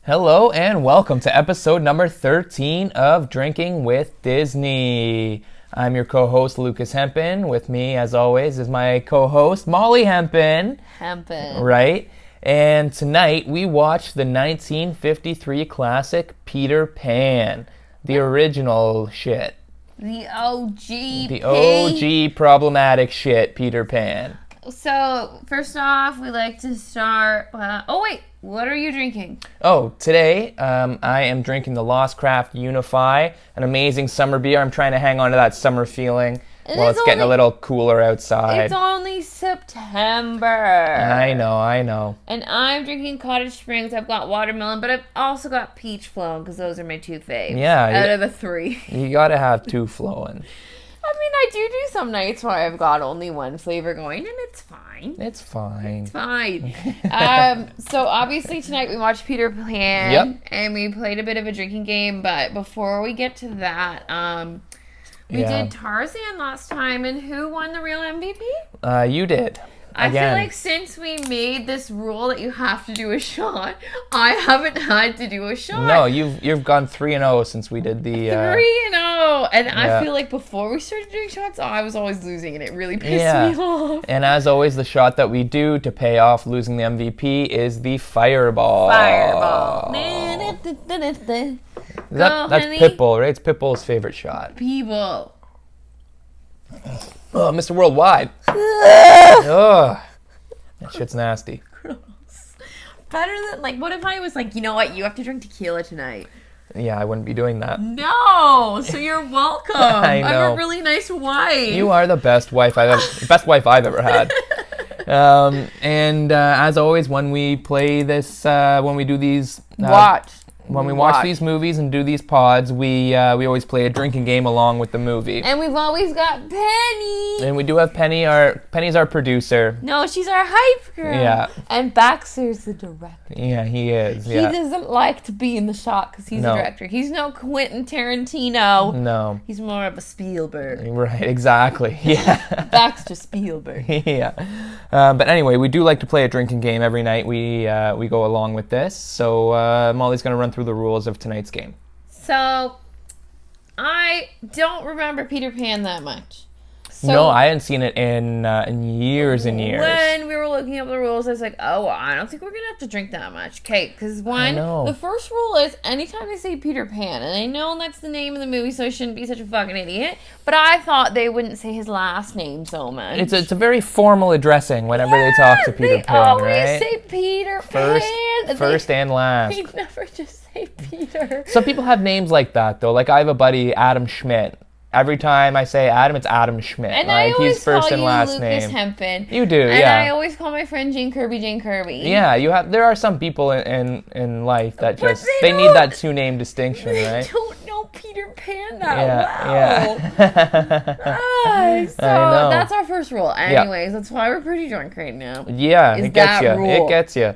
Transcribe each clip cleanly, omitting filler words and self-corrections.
Hello and welcome to episode number 13 of Drinking with Disney. I'm your co-host Lucas Hempen. With me, as always, is my co-host Molly Hempen. Right? And tonight we watched the 1953 classic Peter Pan. The original shit. The OG. The OG problematic shit, Peter Pan. So, first off, we like to start... what are you drinking? Oh, today I am drinking the Lost Craft Unify, an amazing summer beer. I'm trying to hang on to that summer feeling while it's getting a little cooler outside. It's only September. I know. And I'm drinking Cottage Springs. I've got watermelon, but I've also got peach flowing because those are my two faves. Yeah. Out of the three. You gotta have two flowing. I mean, I do some nights where I've got only one flavor going, and it's fine. It's fine. So obviously tonight we watched Peter Pan. Yep. And we played a bit of a drinking game, but before we get to that, we did Tarzan last time, and who won the real MVP? You did. I feel like since we made this rule that you have to do a shot, I haven't had to do a shot. No, you've gone 3-0 since we did the 3-0, and I feel like before we started doing shots, I was always losing, and it really pissed me off. And as always, the shot that we do to pay off losing the MVP is the Fireball. That's Pitbull, right? It's Pitbull's favorite shot. People. Oh, Mr. Worldwide. Ugh. That shit's nasty. Gross. Better than, what if I was like, you know what, you have to drink tequila tonight? Yeah, I wouldn't be doing that. No, so you're welcome. I know. I'm a really nice wife. You are the best wife I've ever had. As always, when we play this, when we do these... When we watch these movies and do these pods, we always play a drinking game along with the movie. And we've always got Penny. And we do have Penny. Penny's our producer. No, she's our hype girl. Yeah. And Baxter's the director. Yeah, he is. He doesn't like to be in the shot because he's a director. He's no Quentin Tarantino. No. He's more of a Spielberg. Right, exactly. Yeah. Baxter Spielberg. Yeah. But anyway, we do like to play a drinking game every night. We go along with this. So Molly's going to run through the rules of tonight's game. So, I don't remember Peter Pan that much. So no, I hadn't seen it in years and years. When we were looking up the rules, I was like, I don't think we're going to have to drink that much. Okay, because the first rule is anytime they say Peter Pan, and I know that's the name of the movie, so I shouldn't be such a fucking idiot, but I thought they wouldn't say his last name so much. It's a very formal addressing whenever they talk to Peter Pan, right? They always say Peter Pan. First and last. They never just say Peter. Some people have names like that, though. Like, I have a buddy, Adam Schmidt. Every time I say Adam, it's Adam Schmidt. And I always he's first call and you last Lucas name. Hempen. You do, and yeah. And I always call my friend Jane Kirby. Yeah, there are some people in life that just they need that two-name distinction, right? They don't know Peter Pan that well. So that's our first rule. Anyways, that's why we're pretty drunk right now. Yeah, it gets you. It gets you.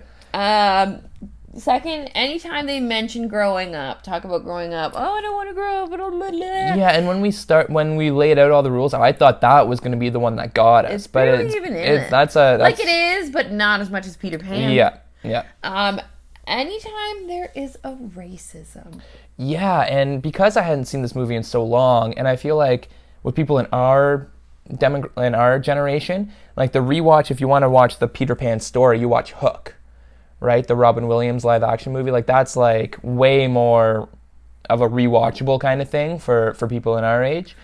Second, anytime they mention growing up, talk about growing up. Oh, I don't want to grow up. Yeah, and when we laid out all the rules, I thought that was going to be the one that got us. But it's even in it. That's it is, but not as much as Peter Pan. Yeah. Anytime there is a racism. Yeah, and because I hadn't seen this movie in so long, and I feel like with people in our generation, like the rewatch, if you want to watch the Peter Pan story, you watch Hook. Right, the Robin Williams live action movie, like that's like way more of a rewatchable kind of thing for people in our age.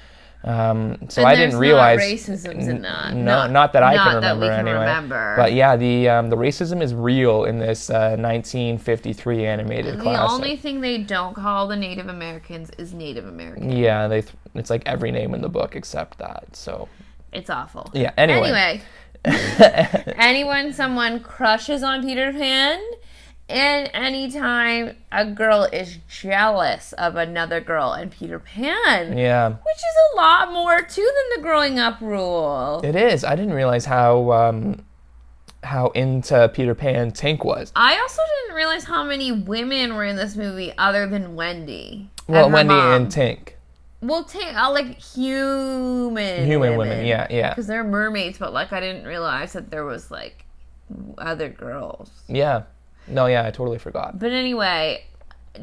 So I didn't realize racism's in that. Not that I can remember that we can anyway. Remember. But yeah, the racism is real in this 1953 animated classic. The only thing they don't call the Native Americans is Native American. Yeah, it's like every name in the book except that. So it's awful. Yeah. Anyway. Someone crushes on Peter Pan, and anytime a girl is jealous of another girl and Peter Pan. Yeah. Which is a lot more, too, than the growing up rule. It is. I didn't realize how into Peter Pan Tink was. I also didn't realize how many women were in this movie other than Wendy. Well, Wendy and Tink. Well, like human women, yeah. Because they're mermaids, but I didn't realize that there was other girls. Yeah. No, yeah, I totally forgot. But anyway,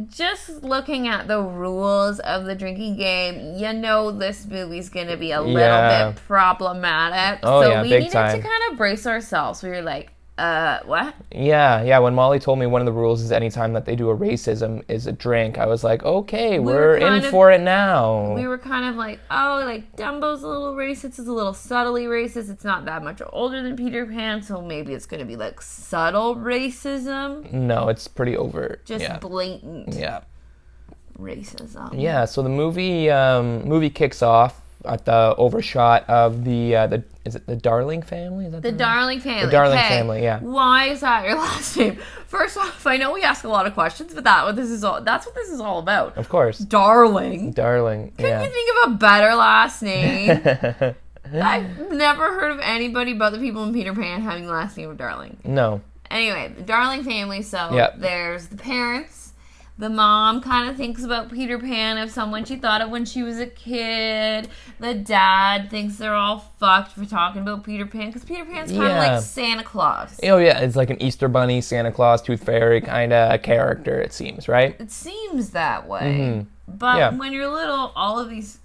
just looking at the rules of the drinking game, you know this movie's going to be a little bit problematic. Oh, so yeah, we big needed time. to kind of brace ourselves. We were like, what? Yeah. When Molly told me one of the rules is anytime that they do a racism is a drink, I was like, okay, we're in for it now. We were kind of like, oh, like Dumbo's a little racist. It's a little subtly racist. It's not that much older than Peter Pan, so maybe it's going to be like subtle racism. No, it's pretty overt. Just blatant. Yeah. Racism. Yeah. So the movie kicks off at the overshot of the is it the Darling family? Is that the Darling family? The Darling family, yeah. Why is that your last name? First off, I know we ask a lot of questions, but that's what this is all about. Of course. Darling. Darling. Couldn't you think of a better last name? I've never heard of anybody but the people in Peter Pan having the last name of Darling. No. Anyway, the Darling family, so there's the parents. The mom kind of thinks about Peter Pan as someone she thought of when she was a kid. The dad thinks they're all fucked for talking about Peter Pan because Peter Pan's kind of like Santa Claus. Oh, yeah. It's like an Easter Bunny, Santa Claus, Tooth Fairy kind of character, it seems, right? It seems that way. But when you're little, all of these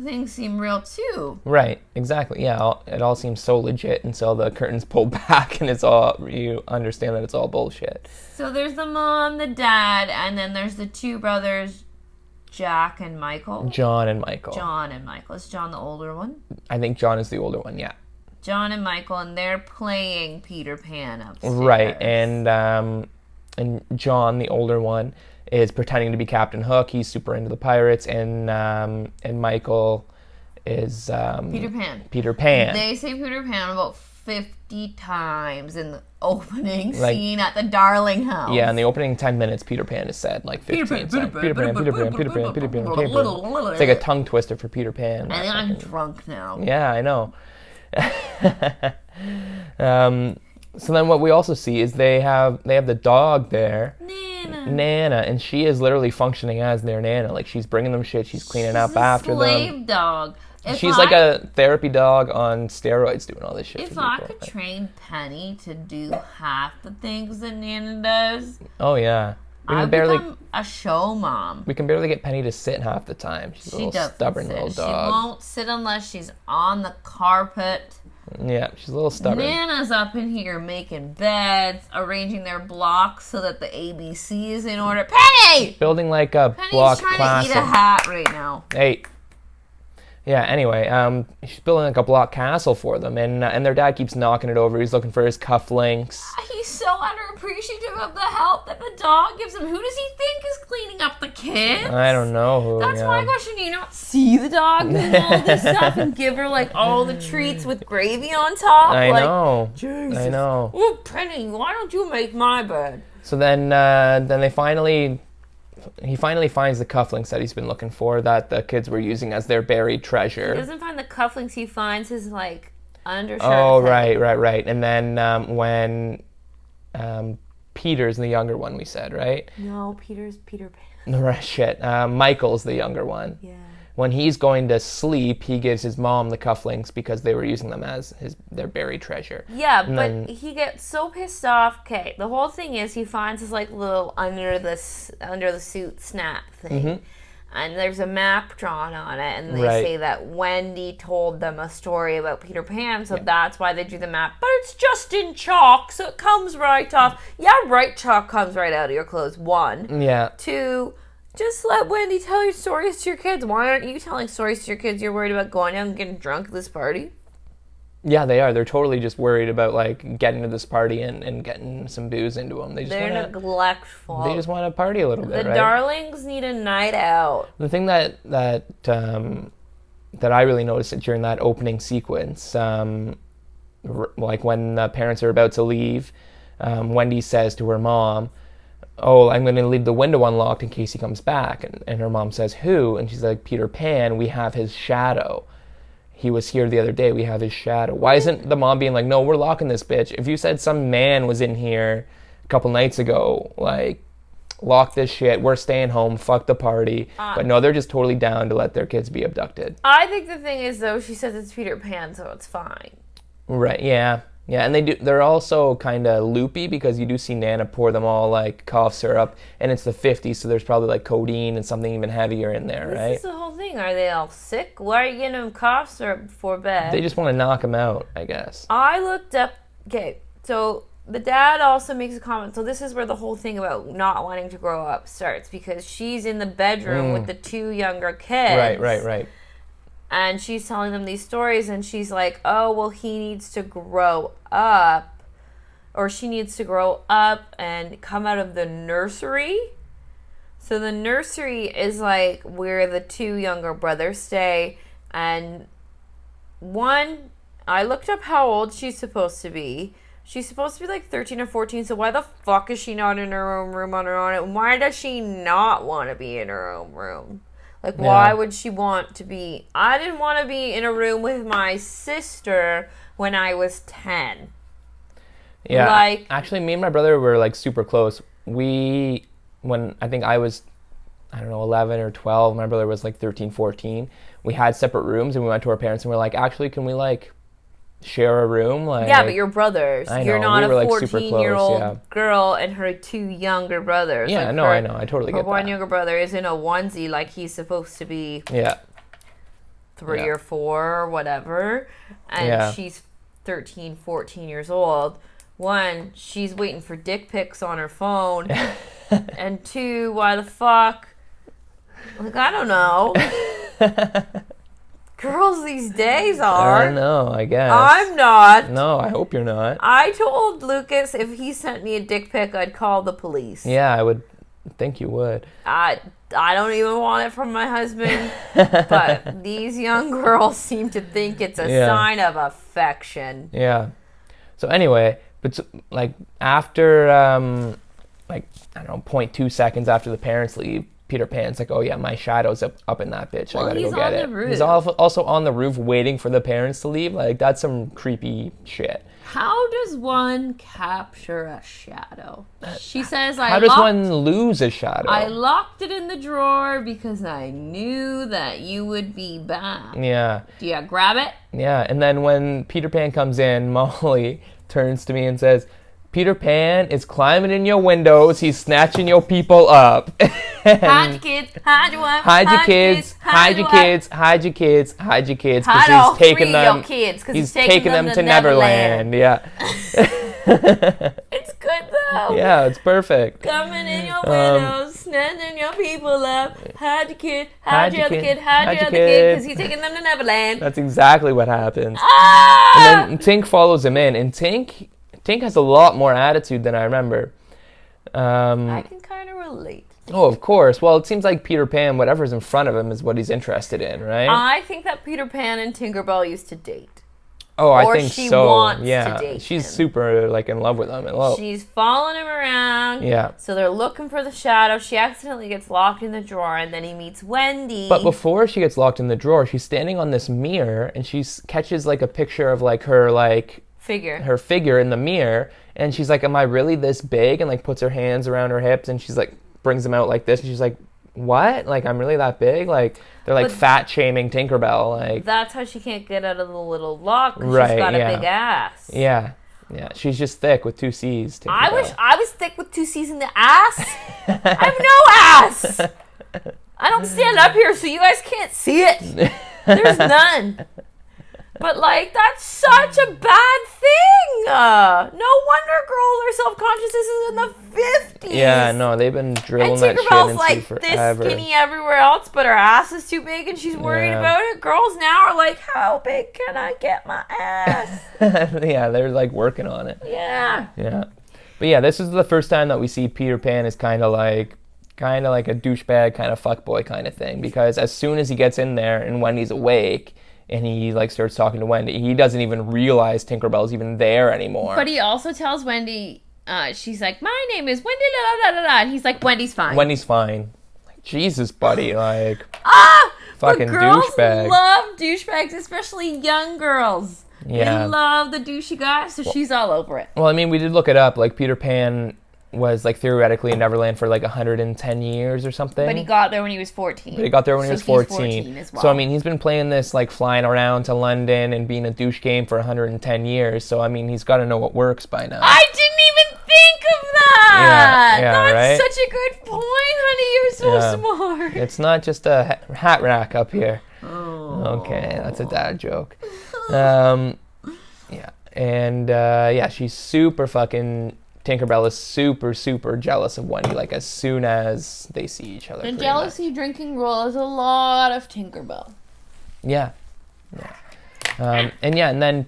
things seem real too. Right, exactly. Yeah, it all seems so legit until the curtains pull back and you understand that it's all bullshit. So there's the mom, the dad, and then there's the two brothers, Jack and Michael. John and Michael. Is John the older one? I think John is the older one, yeah. John and Michael, and they're playing Peter Pan upstairs. Right, and John, the older one, is pretending to be Captain Hook. He's super into the pirates, and Michael is Peter Pan. They say Peter Pan about 50 times in the opening scene at the Darling house. Yeah, in the opening 10 minutes, Peter Pan is said like 15 times. Peter Pan. It's like a tongue twister for Peter Pan. I think I'm drunk now. Yeah, I know. So then what we also see is they have the dog there. Nana, and she is literally functioning as their Nana. Like, she's bringing them shit, she's cleaning up after them. She's a slave dog. She's like a therapy dog on steroids doing all this shit. If I could train Penny to do half the things that Nana does, oh yeah, I'd become a show mom. We can barely get Penny to sit half the time. She's a little stubborn little dog. She won't sit unless she's on the carpet. Yeah, she's a little stubborn. Nana's up in here making beds, arranging their blocks so that the ABC is in order. Penny! Building like a Penny's block trying class. To eat a hat right now. Hey. Yeah, anyway, she's building like a block castle for them, and their dad keeps knocking it over. He's looking for his cufflinks. He's so underappreciative of the help that the dog gives him. Who does he think is cleaning up the kids? I don't know who. That's my question. Do you not see the dog doing all this stuff and give her like all the treats with gravy on top? I know. Jesus. I know. Oh, Penny, why don't you make my bed? So then he finally finds the cufflinks that he's been looking for, that the kids were using as their buried treasure. He doesn't find the cufflinks, he finds his, like, undershirt. Oh, right. And then when Peter's the younger one, we said, right? No, Peter's Peter Pan. No, right, shit. Michael's the younger one. Yeah. When he's going to sleep, he gives his mom the cufflinks because they were using them as their buried treasure. Yeah, but he gets so pissed off. Okay, the whole thing is he finds his like little under the suit snap thing, and there's a map drawn on it, and they say that Wendy told them a story about Peter Pan, so that's why they drew the map. But it's just in chalk, so it comes right off. Yeah, right, chalk comes right out of your clothes. 1. Yeah. 2. Just let Wendy tell your stories to your kids. Why aren't you telling stories to your kids? You're worried about going out and getting drunk at this party? Yeah, they are. They're totally just worried about like getting to this party and getting some booze into them. They're neglectful. They just want to party a little bit, The right? Darlings need a night out. The thing that I really noticed during that opening sequence, like when the parents are about to leave, Wendy says to her mom, "Oh, I'm going to leave the window unlocked in case he comes back." And her mom says, "Who?" And she's like, "Peter Pan, we have his shadow. He was here the other day, we have his shadow." Why isn't the mom being like, "No, we're locking this bitch. If you said some man was in here a couple nights ago, like, lock this shit, we're staying home, fuck the party." But no, they're just totally down to let their kids be abducted. I think the thing is, though, she says it's Peter Pan, so it's fine. Right, yeah. Yeah, and they're also kind of loopy because you do see Nana pour them all like cough syrup, and it's the 50s, so there's probably like codeine and something even heavier in there, right? This is the whole thing. Are they all sick? Why are you getting them cough syrup before bed? They just want to knock them out, I guess. I looked up... Okay, so the dad also makes a comment. So this is where the whole thing about not wanting to grow up starts, because she's in the bedroom with the 2 younger kids. Right. And she's telling them these stories, and she's like, oh, well, he needs to grow up, or she needs to grow up and come out of the nursery. So the nursery is like where the 2 younger brothers stay, and I looked up how old she's supposed to be. She's supposed to be like 13 or 14, so why the fuck is she not in her own room on her own? And why does she not want to be in her own room? Like, why would she want to be... I didn't want to be in a room with my sister when I was 10. Yeah, like, actually, me and my brother were, like, super close. When I think I was, 11 or 12, my brother was, like, 13, 14. We had separate rooms, and we went to our parents, and we were like, actually, can we, like, share a room? Like, yeah, but you're brothers. I know. You're not we were, a like, 14-year-old girl and her 2 younger brothers. Yeah, like no, I know. I totally get that. Her one younger brother is in a onesie like he's supposed to be 3 or 4 or whatever. And she's 13, 14 years old. 1, she's waiting for dick pics on her phone. And 2, why the fuck? Like, I don't know. Girls these days are. I don't know, I guess. I'm not. No, I hope you're not. I told Lucas if he sent me a dick pic, I'd call the police. Yeah, I would think you would. I don't even want it from my husband, but these young girls seem to think it's a sign of affection. Yeah. So anyway, but like after, 0.2 seconds after the parents leave, Peter Pan's like, oh yeah, my shadow's up in that bitch. I gotta go get it. He's also on the roof waiting for the parents to leave. Like, that's some creepy shit. How does one capture a shadow? She says, how does one lose a shadow? I locked it in the drawer because I knew that you would be back. Yeah. Do you grab it? Yeah, and then when Peter Pan comes in, Molly turns to me and says, Peter Pan is climbing in your windows. He's snatching your people up. Hide your kids. Hide your wife. Hide your kids. Hide your kids. Hide your kids. Hide your kids. Hide all 3 of your kids. He's taking them to Neverland. Yeah. It's good though. Yeah, it's perfect. Coming in your windows, snatching your people up. Hide your kid. Hide your other kid. Hide your other kid. Because he's taking them to Neverland. That's exactly what happens. Ah! And then Tink follows him in, and Tink has a lot more attitude than I remember. I can kind of relate. Oh, of course. Well, it seems like Peter Pan, whatever's in front of him is what he's interested in, right? I think that Peter Pan and Tinkerbell used to date. Oh, I think so. Or she wants to date she's him. super, like, in love with him. She's following him around. Yeah. So they're looking for the shadow. She accidentally gets locked in the drawer, and then he meets Wendy. But before she gets locked in the drawer, she's standing on this mirror, and she catches, like, a picture of, like, her figure in the mirror, and she's like, am I really this big? And like puts her hands around her hips, and she's like brings them out like this, and she's like, what? Like, I'm really that big? Like, they're like fat shaming Tinkerbell. Like, that's how she can't get out of the little lock, because she's got a big ass. Yeah, she's just thick with 2 C's. Tinkerbell. I wish I was thick with 2 C's in the ass. I have no ass. I don't stand up here so you guys can't see it. There's none. But, like, that's such a bad thing. No wonder girls are self-conscious. This is in the 50s. Yeah, no, they've been drilling that shit into like forever. This skinny everywhere else, but her ass is too big and she's worried about it. Girls now are like, how big can I get my ass? Yeah, they're, like, working on it. Yeah. Yeah. But, yeah, this is the first time that we see Peter Pan is kind of like a douchebag, kind of fuckboy kind of thing. Because as soon as he gets in there and Wendy's awake, and he like starts talking to Wendy, he doesn't even realize Tinkerbell's even there anymore. But he also tells Wendy, she's like, my name is Wendy, la la la la, and he's like, Wendy's fine. Wendy's fine. Like, Jesus, buddy, like, fucking douchebag. Girls love douchebags, especially young girls. Yeah. They love the douchey guy, so she's all over it. Well, I mean, we did look it up. Like, Peter Pan was like theoretically in Neverland for like 110 years or something. But he got there when he was 14. But he got there when he was 14. 14 as well. So I mean, he's been playing this like flying around to London and being a douche game for 110 years. So I mean, he's got to know what works by now. I didn't even think of that. Yeah, That's right? such a good point, honey. You're so smart. It's not just a hat rack up here. Oh. Okay, that's a dad joke. Yeah, and she's super fucking. Tinkerbell is super, super jealous of Wendy, like, as soon as they see each other. The jealousy drinking rule is a lot of Tinkerbell. Yeah. And then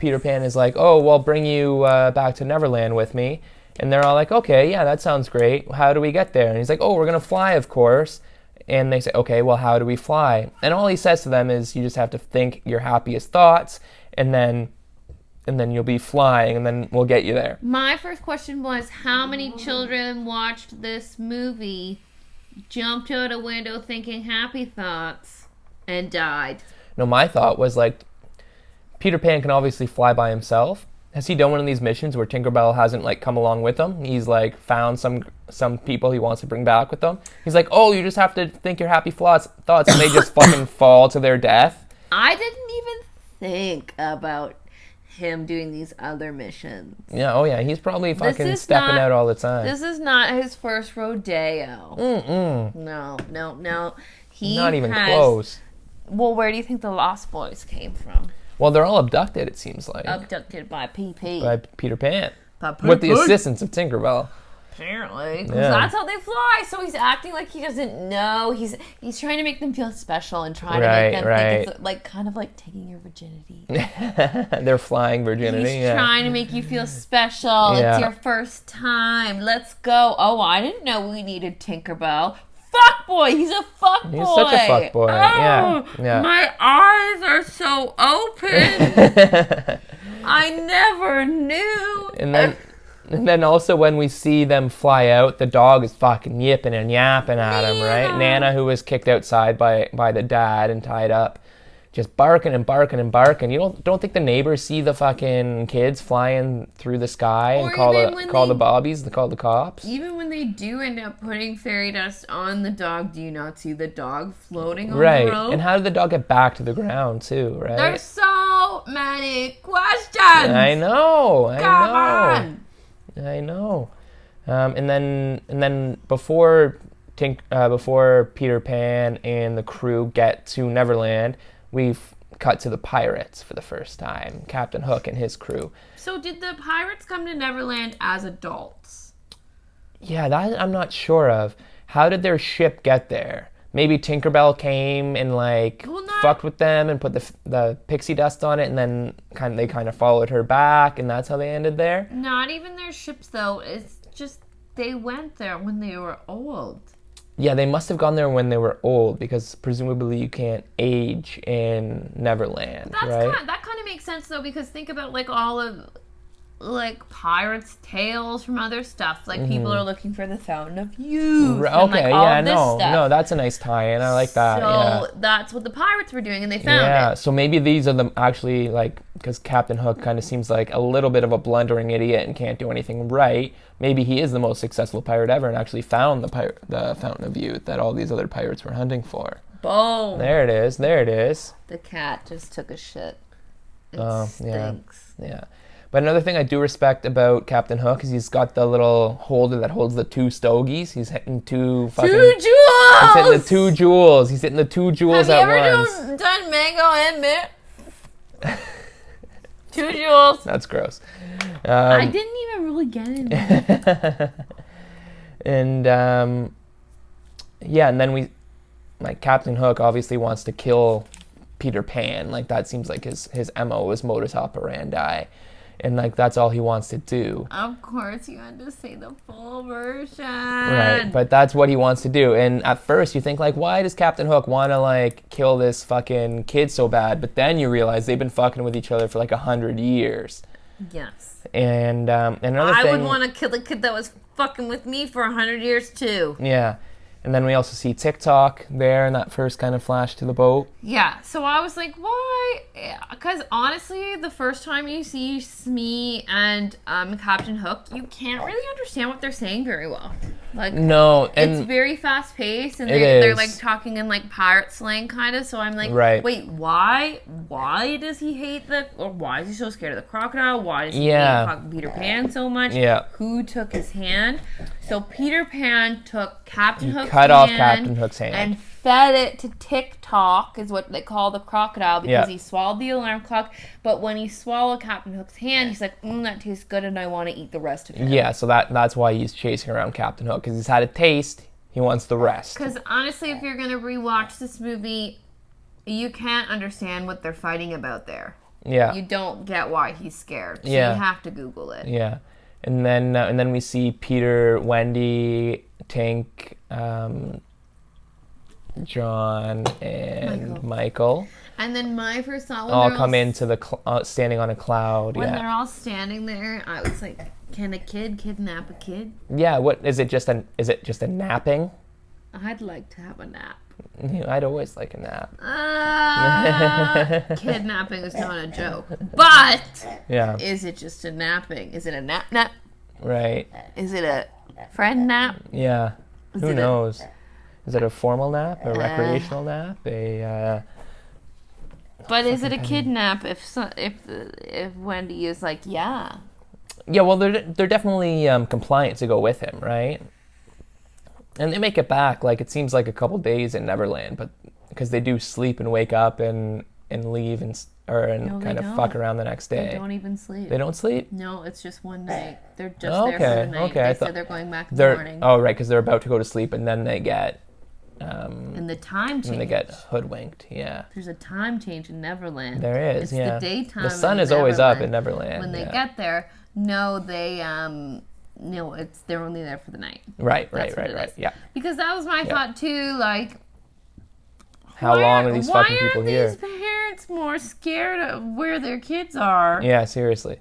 Peter Pan is like, oh, well, bring you back to Neverland with me. And they're all like, okay, yeah, that sounds great. How do we get there? And he's like, oh, we're going to fly, of course. And they say, okay, well, how do we fly? And all he says to them is, you just have to think your happiest thoughts, and then you'll be flying, and then we'll get you there. My first question was, how many children watched this movie, jumped out a window thinking happy thoughts, and died? No, my thought was, like, Peter Pan can obviously fly by himself. Has he done one of these missions where Tinkerbell hasn't, like, come along with him? He's, like, found some people he wants to bring back with him. He's like, oh, you just have to think your happy thoughts, and they just fucking fall to their death. I didn't even think about him doing these other missions. Yeah, oh yeah, he's probably fucking stepping out all the time. This is not his first rodeo. No. He not even close. Well, where do you think the Lost Boys came from? Well, they're all abducted, it seems like. Abducted by PP. By Peter Pan. With the assistance of Tinkerbell. Apparently. Because that's how they fly. So he's acting like he doesn't know. He's trying to make them feel special and trying to make them think it's like kind of like taking your virginity. They're flying virginity. He's trying to make you feel special. It's your first time. Let's go. Oh, I didn't know we needed Tinkerbell. Fuck boy. He's a fuck boy. He's such a fuck boy. Oh, yeah. My eyes are so open. I never knew. And then also when we see them fly out, the dog is fucking yipping and yapping at him, right? Nana, who was kicked outside by the dad and tied up, just barking and barking and barking. You don't think the neighbors see the fucking kids flying through the sky and call the bobbies, call the cops? Even when they do end up putting fairy dust on the dog, do you not see the dog floating on the road? Right. And how did the dog get back to the ground too, right? There's so many questions. I know. Come on. I know. And then before Peter Pan and the crew get to Neverland, we've cut to the pirates for the first time. Captain Hook and his crew. So did the pirates come to Neverland as adults? Yeah, that I'm not sure of. How did their ship get there? Maybe Tinkerbell came and fucked with them and put the pixie dust on it, and then they kind of followed her back, and that's how they ended there. Not even their ships though. It's just they went there when they were old. Yeah, they must have gone there when they were old, because presumably you can't age in Neverland, right? That kind of makes sense though, because think about all of pirates' tales from other stuff. People are looking for the Fountain of Youth. Okay, no, that's a nice tie-in. I like that. So that's what the pirates were doing, and they found it. Yeah, so maybe these are actually because Captain Hook kind of seems like a little bit of a blundering idiot and can't do anything right. Maybe he is the most successful pirate ever and actually found the Fountain of Youth that all these other pirates were hunting for. Boom. There it is. The cat just took a shit. It stinks. Yeah. But another thing I do respect about Captain Hook is he's got the little holder that holds the two stogies. He's hitting two jewels! He's hitting the 2 jewels. He's hitting the 2 jewels at once. Have you ever done mango and mint? 2 jewels. That's gross. I didn't even really get it. And, and then Captain Hook obviously wants to kill Peter Pan. That seems like his MO, his modus operandi. And that's all he wants to do. Of course, you had to say the full version. Right, but that's what he wants to do. And at first you think why does Captain Hook want to kill this fucking kid so bad? But then you realize they've been fucking with each other for 100 years. Yes. And another thing, I would want to kill the kid that was fucking with me for 100 years too. Yeah. And then we also see TikTok there in that first kind of flash to the boat. Yeah, so I was like, why? Because honestly, the first time you see Smee and Captain Hook, you can't really understand what they're saying very well. Like, no, and it's very fast paced, and they're like talking in like pirate slang kind of. So I'm like, wait, why? Why does he hate or why is he so scared of the crocodile? Why does he hate fucking Peter Pan so much? Yeah. Who took his hand? So Peter Pan took Captain Hook's cut off Captain Hook's hand and fed it to TikTok, is what they call the crocodile, because he swallowed the alarm clock. But when he swallowed Captain Hook's hand, he's like, that tastes good, and I want to eat the rest of it. Yeah, so that's why he's chasing around Captain Hook, because he's had a taste. He wants the rest. Because honestly, if you're going to rewatch this movie, you can't understand what they're fighting about there. Yeah. You don't get why he's scared. So you have to Google it. Yeah. And then we see Peter, Wendy, Tink, John, and Michael. And then my first thought when all come into the standing on a cloud. When they're all standing there, I was like, "Can a kid kidnap a kid?" Yeah. What is it? Is it just a napping? I'd like to have a nap. I'd always like a nap. Kidnapping is not a joke, but is it just a napping? Is it a nap? Right. Is it a friend nap? Yeah. Who knows? Is it a formal nap, a recreational nap, But is it a kidnap if Wendy is like, yeah? Yeah, well, they're definitely compliant to go with him, right? And they make it back. Like, it seems like a couple days in Neverland, but because they do sleep and wake up and leave and fuck around the next day. They don't even sleep. They don't sleep? No, it's just one night. They're just there for the night. Okay. They said they're going back in the morning. Oh, right, because they're about to go to sleep, and then they get... and the time change. And they get hoodwinked, yeah. There's a time change in Neverland. There is, it's the daytime. The sun is always up in Neverland. When they get there, they're only there for the night. Right, yeah. Because that was my thought too, like, how long are these fucking people here? Why are these parents more scared of where their kids are? Yeah, seriously.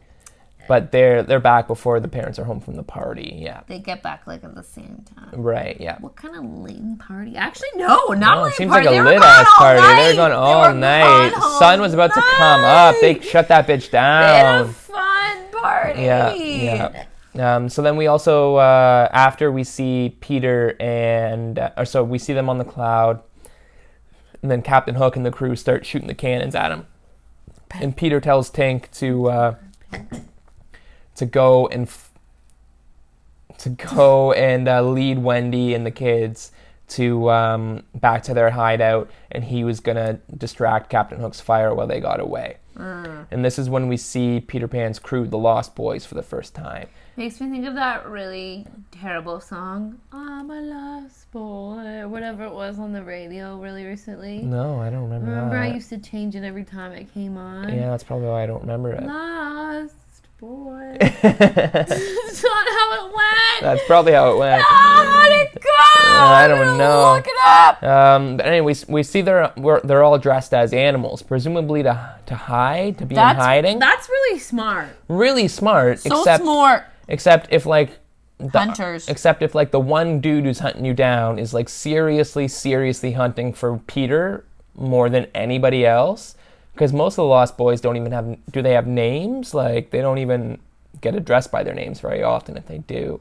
But they're back before the parents are home from the party, yeah. They get back, like, at the same time. Right, yeah. What kind of lame party? Actually, no, not lame it seems party. like a lit-ass party. They were going all night. The sun was about to come up. They shut that bitch down. They had a fun party. Yeah. So then we also, after we see Peter we see them on the cloud, and then Captain Hook and the crew start shooting the cannons at him. And Peter tells Tink to go and lead Wendy and the kids to back to their hideout, and he was gonna distract Captain Hook's fire while they got away. And this is when we see Peter Pan's crew, the Lost Boys, for the first time. Makes me think of that really terrible song, I'm a lost boy, or whatever it was on the radio really recently. No, I don't remember Remember that. I used to change it every time it came on? Yeah, that's probably why I don't remember it. Lost boy. That's not how it went. That's probably how it went. How did it go? I don't know. Look it up. But anyway, we see they're all dressed as animals, presumably to hide, to be in hiding. That's really smart. Really smart. So smart. Except if like hunters. Except if like the one dude who's hunting you down is like seriously hunting for Peter more than anybody else. Because most of the Lost Boys don't even have names? Like, they don't even get addressed by their names very often if they do.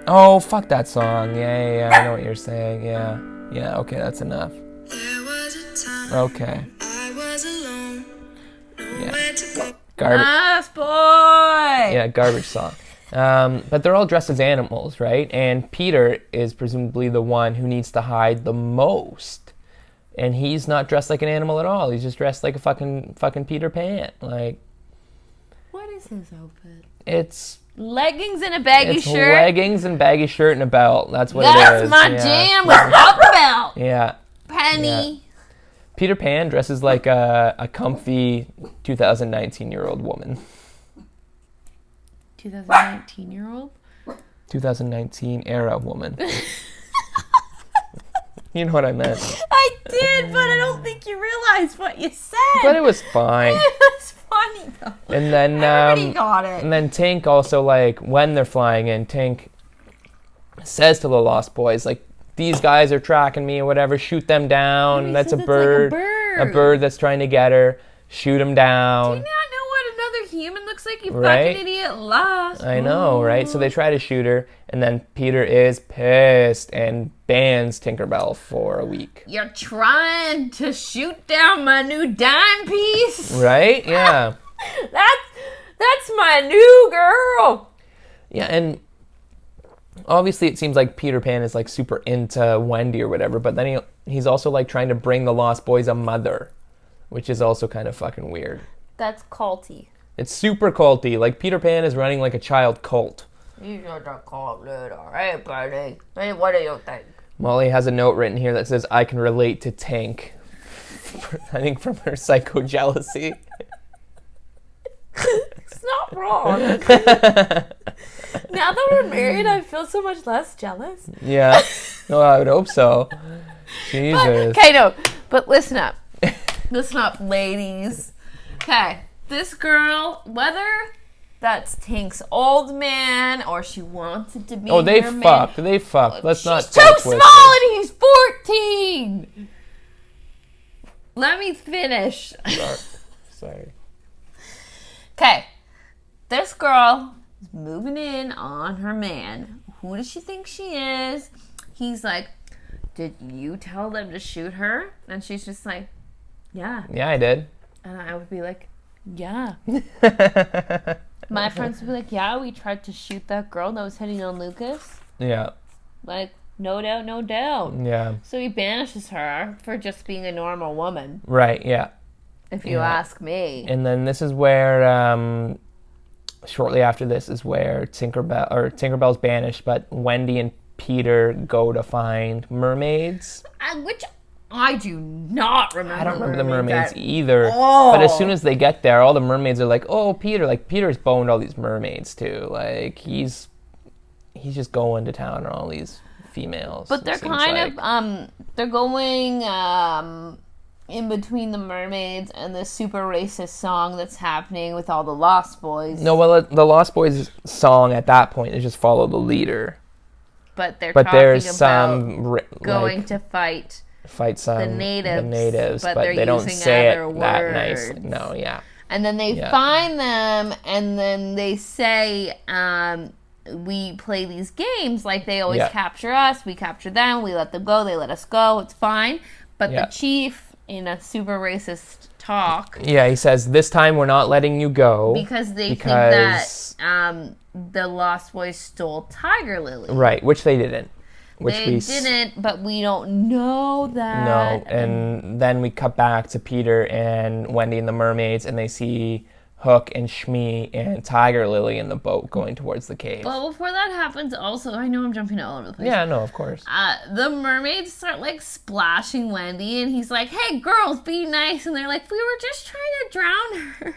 Oh, fuck that song. Yeah, I know what you're saying. Yeah, okay, that's enough. Okay. Yeah. Lost boy! Yeah, garbage song. But they're all dressed as animals, right? And Peter is presumably the one who needs to hide the most. And he's not dressed like an animal at all. He's just dressed like a fucking Peter Pan. Like, what is his outfit? It's leggings and a baggy shirt. Leggings and baggy shirt and a belt. That's what it is. That's my jam without the belt. Yeah. Penny. Yeah. Peter Pan dresses like a comfy 2019-year-old woman. 2019-year-old? 2019 era woman. You know what I meant. I did, but I don't think you realized what you said. But it was fine. It was funny, though. And then everybody got it. And then Tink also, like, when they're flying in, Tink says to the Lost Boys, like, these guys are tracking me or whatever, shoot them down. That's a bird. Like a bird that's trying to get her. Shoot him down. Do you not know what another human looks like, you right? fucking idiot? Lost. I know, right? So they try to shoot her, and then Peter is pissed and bans Tinkerbell for a week. You're trying to shoot down my new dime piece? Right? Yeah. That's my new girl. Yeah, and obviously it seems like Peter Pan is like super into Wendy or whatever, but then he's also like trying to bring the Lost Boys a mother, which is also kind of fucking weird. That's culty. It's super culty. Like, Peter Pan is running like a child cult. You should have called it, alright, buddy. Hey, what do you think? Molly has a note written here that says, I can relate to Tink. I think from her psycho-jealousy. It's not wrong. Now that we're married, I feel so much less jealous. Yeah. No, I would hope so. Jesus. Okay, no. But listen up. Listen up, ladies. Okay. This girl, whether that's Tink's old man or she wants it to be they her fucked. man. They fucked. Let's She's not too get small twisted. and he's 14. Let me finish. Sorry. Okay. This girl is moving in on her man. Who does she think she is? He's like, did you tell them to shoot her? And she's just like, yeah. Yeah, I did. And I would be like, yeah. My friends would be like, yeah, we tried to shoot that girl that was hitting on Lucas. Yeah. Like, no doubt, no doubt. Yeah. So he banishes her for just being a normal woman. Right, yeah. If you ask me. And then this is where, shortly after this is where Tinkerbell's banished, but Wendy and Peter go to find mermaids. Which I do not remember. I don't remember the mermaids at either. all. But as soon as they get there, all the mermaids are like, "Oh, Peter!" Like, Peter's boned all these mermaids too. Like, he's just going to town on all these females. But they're kind of they're going in between the mermaids and the super racist song that's happening with all the Lost Boys. No, well, the Lost Boys song at that point is just follow the leader. But there's some going to fight some the natives, but they're they don't using say other it that words. nicely. No, yeah. And then they find them, and then they say, we play these games like they always capture us. We capture them. We let them go. They let us go. It's fine. But the chief, in a super racist talk... Yeah, he says, this time we're not letting you go. Think that the Lost Boys stole Tiger Lily. Right, which they didn't. They didn't, but we don't know that. No, and then we cut back to Peter and Wendy and the mermaids, and they see Hook and Shmi and Tiger Lily in the boat going towards the cave. Well, before that happens, also, I know I'm jumping all over the place. Yeah, no, of course. The mermaids start, like, splashing Wendy, and he's like, hey, girls, be nice. And they're like, we were just trying to drown her.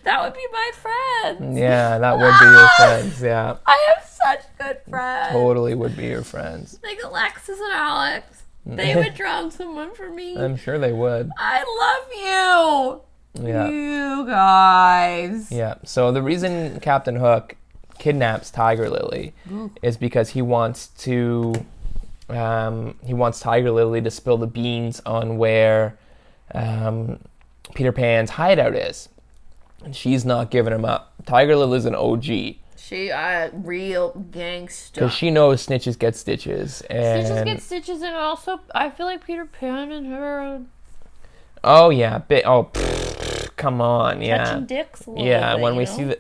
That would be my friends. Yeah, that would be your friends, yeah. I have such good friends. Totally would be your friends. Like Alexis and Alex. They would drown someone for me. I'm sure they would. I love you. Yeah. You guys. Yeah, so the reason Captain Hook kidnaps Tiger Lily is because he wants Tiger Lily to spill the beans on where Peter Pan's hideout is. And she's not giving him up. Tiger Lily's an OG. She real gangster. Because she knows snitches get stitches. And snitches get stitches, and also I feel like Peter Pan and her. Oh yeah, come on, yeah. Touching dicks. A little yeah, bit,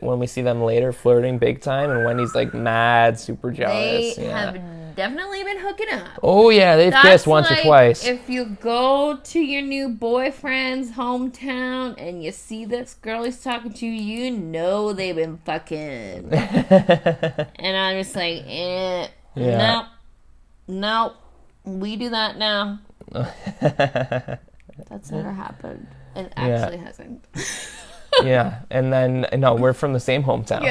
when we see them later flirting big time, and Wendy's like mad, super jealous. They have definitely been hooking up. Oh yeah, they've kissed once or twice. If you go to your new boyfriend's hometown and you see this girl he's talking to, you know they've been fucking. And I'm just like, nope, we do that now. That's never happened. It actually hasn't. Yeah, and then no, we're from the same hometown.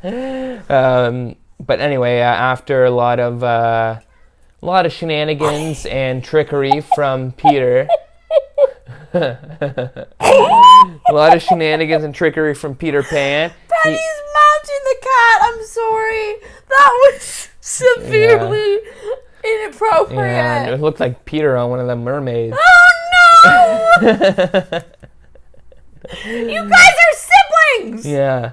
Yeah. But anyway, after a lot of shenanigans and trickery from Peter, a lot of shenanigans and trickery from Peter Pan. Penny's mouth abducting the cat. I'm sorry. That was severely inappropriate. Yeah, it looked like Peter on one of the mermaids. Oh no! You guys are siblings. Yeah.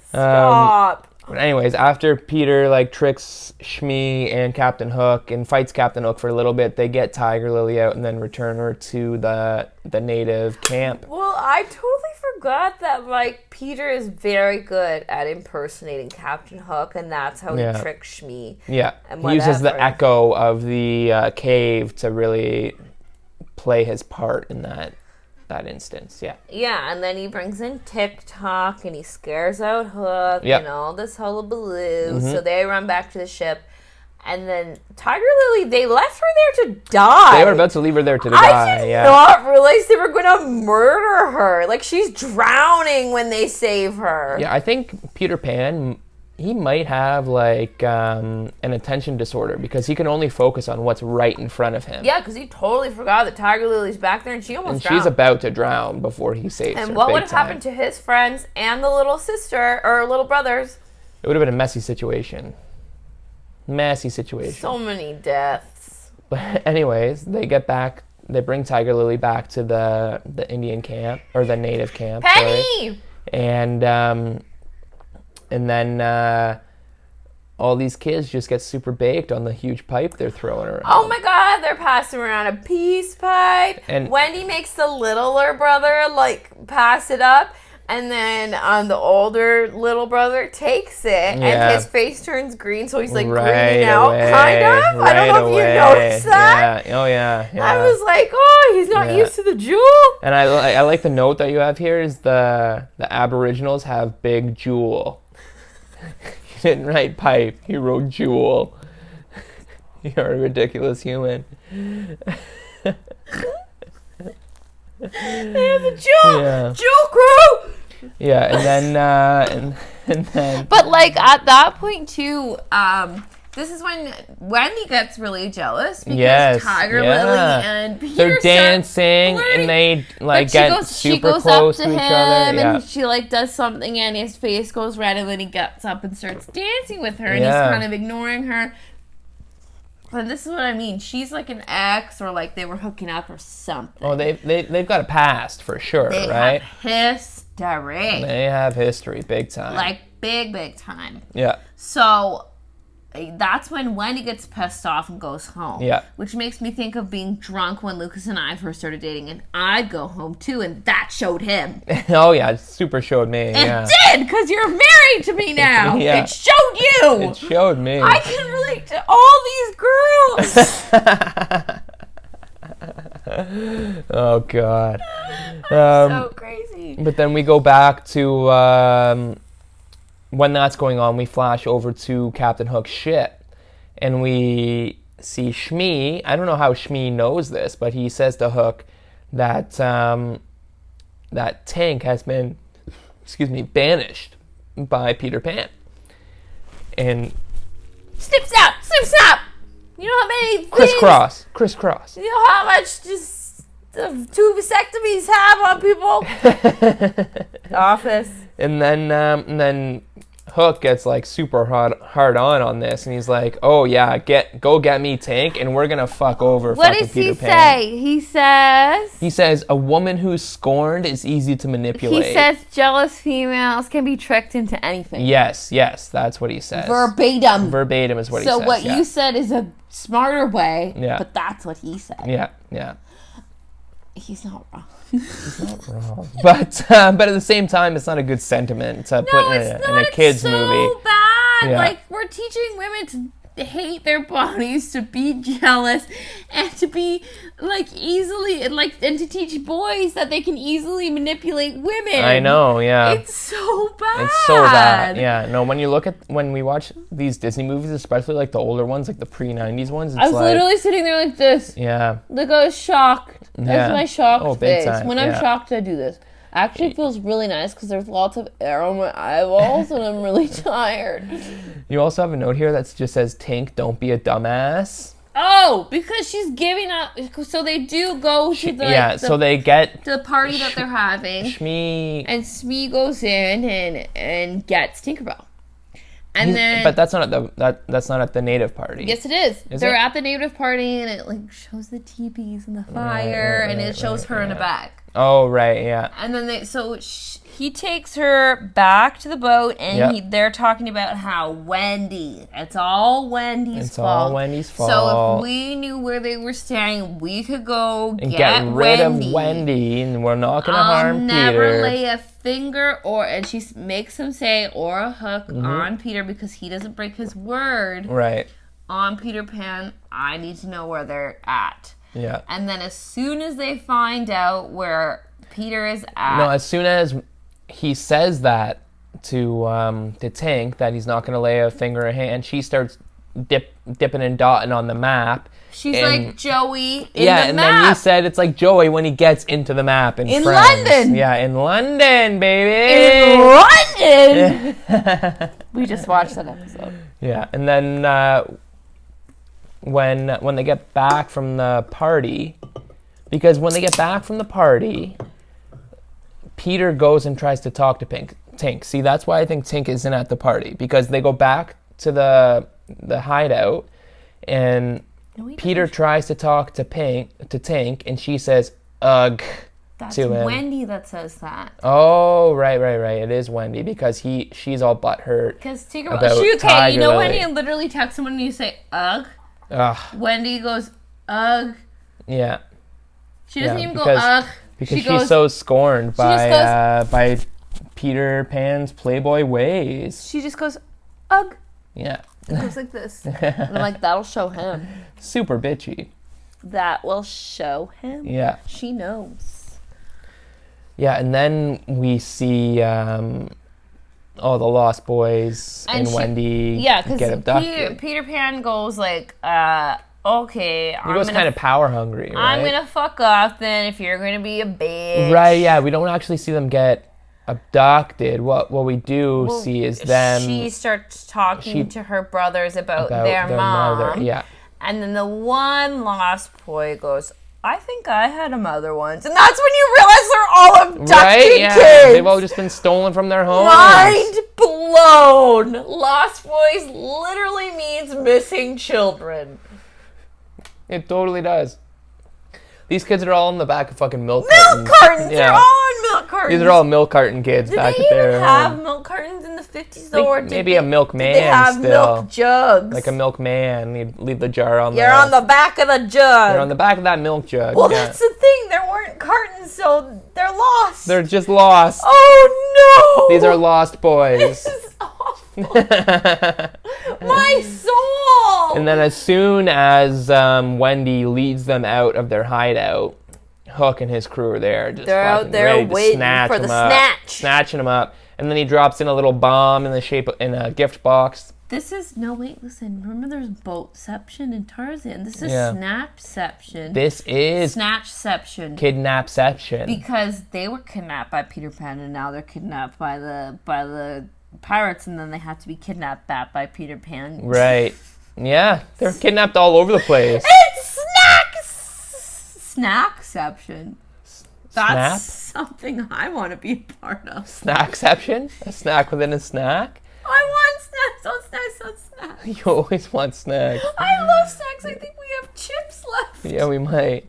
Stop. But anyways, after Peter like tricks Shmi and Captain Hook and fights Captain Hook for a little bit, they get Tiger Lily out and then return her to the native camp. Well, I totally forgot that like Peter is very good at impersonating Captain Hook, and that's how he tricks Shmi. Yeah, and he uses the echo of the cave to really play his part in that instance. Yeah, and then he brings in TikTok and he scares out Hook and all this hullabaloo. So they run back to the ship, and then Tiger Lily, they left her there to die. They were about to leave her there to die. I did not realize they were going to murder her. Like, she's drowning when they save her. Yeah, I think Peter Pan, he might have like an attention disorder because he can only focus on what's right in front of him. Yeah, because he totally forgot that Tiger Lily's back there and she almost drowned. She's about to drown before he saves her. And what would have happened to his friends and the little sister or little brothers? It would have been a messy situation. Messy situation. So many deaths. But anyways, they get back. They bring Tiger Lily back to the Indian camp or the native camp. Penny. Sorry. And then all these kids just get super baked on the huge pipe they're throwing around. Oh my God, they're passing around a peace pipe. And Wendy makes the littler brother like pass it up, and then the older little brother takes it, and his face turns green, so he's like greening out, kind of. I don't know if you noticed that. Yeah. Oh yeah. I was like, oh, he's not used to the jewel. And I like the note that you have here is the Aboriginals have big jewel. He didn't write pipe. He wrote jewel. You're a ridiculous human. They have a jewel. Yeah. Jewel crew. Yeah, and then. But like at that point too, this is when Wendy gets really jealous because Tiger Lily and Peter they're dancing and they like get super close to each other. And she like does something and his face goes red, and then he gets up and starts dancing with her, and he's kind of ignoring her. And this is what I mean. She's like an ex, or like they were hooking up or something. Oh, they've got a past for sure, they right? Have history. They have history, big time. Like big time. Yeah. So that's when Wendy gets pissed off and goes home. Yeah. Which makes me think of being drunk when Lucas and I first started dating, and I'd go home too, and that showed him. Oh yeah, it super showed me. It did, because you're married to me now. Yeah. It showed you. It showed me. I can relate to all these girls. Oh God. So crazy. But then we go back to when that's going on, we flash over to Captain Hook's ship, and we see Shmi. I don't know how Shmi knows this, but he says to Hook that that Tank has been, banished by Peter Pan. And snip snap. You know how many crisscross. You know how much just two vasectomies have on people? The Office. And then Hook gets like super hard on this, and he's like, "Oh yeah, go get me Tank, and we're gonna fuck over." What does he say? He says a woman who's scorned is easy to manipulate. He says jealous females can be tricked into anything. Yes, that's what he says. Verbatim is what he says. So what you said is a smarter way. Yeah. But that's what he said. Yeah. He's not wrong. He's not wrong. But at the same time, it's not a good sentiment to put in a kid's movie. It's so bad. Yeah. Like, we're teaching women to hate their bodies, to be jealous, and to be like easily like, and to teach boys that they can easily manipulate women. I know, yeah. It's so bad. It's so bad. Yeah. No, when we watch these Disney movies, especially like the older ones, like the pre-90s ones, it's I was literally sitting there like this. Yeah. Like I was shocked. That's my shocked face. Time. When I'm shocked, I do this. Actually feels really nice because there's lots of air on my eyeballs and I'm really tired. You also have a note here that just says, "Tink, don't be a dumbass." Oh, because she's giving up. So they do go to so they get the party that they're having. Shmi goes in and gets Tinkerbell. And then, but that's not at that's not at the native party. Yes, it is. They're at the native party, and it like shows the teepees and the fire, and it shows her in the back. Oh right, yeah. And then he takes her back to the boat, and they're talking about how it's all Wendy's fault. It's all Wendy's fault. So if we knew where they were staying, we could go and get rid of Wendy, and we're not going to harm Peter. I'll never lay a finger and she makes him say, or a hook on Peter because he doesn't break his word. Right. On Peter Pan, I need to know where they're at. Yeah. And then as soon as they find out where Peter is at. No, as soon as he says that to Tink, that he's not going to lay a finger or a hand, she starts dipping and dotting on the map. She's like Joey in the map. Yeah, and then you said it's like Joey when he gets into the map in Friends. London. Yeah, in London, baby. In London. We just watched that episode. Yeah, and then when they get back from the party, because when they get back from the party, Peter goes and tries to talk to Tink. See, that's why I think Tink isn't at the party, because they go back to the hideout, and Peter tries to talk to Tink, and she says, ugh, to him. That's Wendy that says that. Oh, right. It is Wendy, because she's all butthurt. Because Tiger, you know when you literally text someone and you say, ugh? Ugh. Wendy goes, ugh. Yeah. She doesn't even go, ugh. Because she's so scorned by Peter Pan's Playboy ways. She just goes, ugh. Yeah. It goes like this. And I'm like, that'll show him. Super bitchy. That will show him. Yeah. She knows. Yeah, and then we see all the Lost Boys and Wendy get abducted. Peter Pan goes like, okay. He goes kind of power hungry, right? I'm going to fuck off then if you're going to be a bitch. Right, yeah. We don't actually see them get abducted. What we do see is them. She starts talking to her brothers about their mom. Mother, yeah. And then the one Lost Boy goes, I think I had a mother once. And that's when you realize they're all abducted kids. They've all just been stolen from their homes. Mind blown. Lost Boys literally means missing children. It totally does. These kids are all in the back of fucking milk cartons. Yeah. They're all in milk cartons. These are all milk carton kids back there. Did they even have milk cartons in the 50s though? Or maybe a milkman did they have still. Milk jugs? Like a milkman. You'd leave the jar on You're on the back of the jug. You're on the back of that milk jug. Well, that's the thing. There weren't cartons, so they're lost. They're just lost. Oh, no. These are Lost Boys. This is awful. My soul. And then as soon as Wendy leads them out of their hideout, Hook and his crew are there. They're out there waiting for the snatch. Snatching them up. And then he drops in a little bomb in the shape in a gift box. Listen. Remember there's Boatception and Tarzan. This is Snapception. This is Snatchception. Kidnapception. Because they were kidnapped by Peter Pan and now they're kidnapped by the pirates, and then they have to be kidnapped back by Peter Pan. Right. Yeah. They're kidnapped all over the place. It's Snackception. That's something I want to be a part of. Snackception? A snack within a snack? I want snacks on snacks on snacks. You always want snacks. I love snacks. I think we have chips left. Yeah, we might.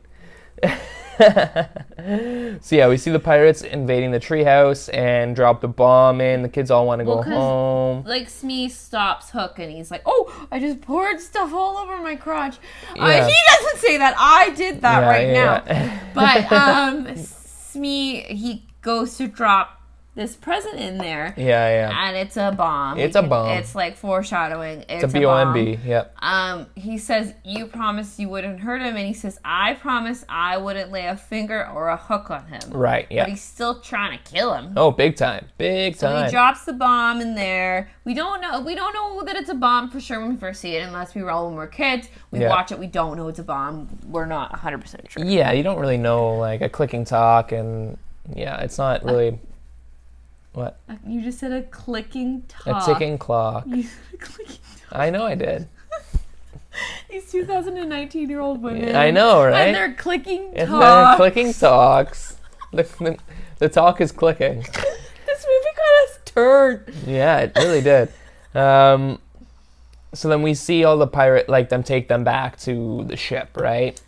So yeah, we see the pirates invading the treehouse and drop the bomb in. The kids all want to go home. Like Smee stops Hook and he's like, "Oh, I just poured stuff all over my crotch." Yeah. He doesn't say that. I did that now. But Smee, he goes to drop this present in there. Yeah. And it's a bomb. It's a bomb. It's like foreshadowing. It's a B-O-M-B, yep. He says, you promised you wouldn't hurt him, and he says, I promised I wouldn't lay a finger or a hook on him. Right, yeah. But he's still trying to kill him. Oh, big time. So he drops the bomb in there. We don't know that it's a bomb for sure when we first see it, unless we were all when we're kids. We watch it, we don't know it's a bomb. We're not 100% sure. Yeah, you don't really know, like, a clicking talk, and it's not really... What? You just said a clicking talk. A ticking clock. You said a clicking talk. I know I did. These 2019-year-old women. I know, right? And they're clicking talks. And they're clicking talks. The talk is clicking. This movie got us turned. Yeah, it really did. So then we see all the pirate, like, them take them back to the ship, right?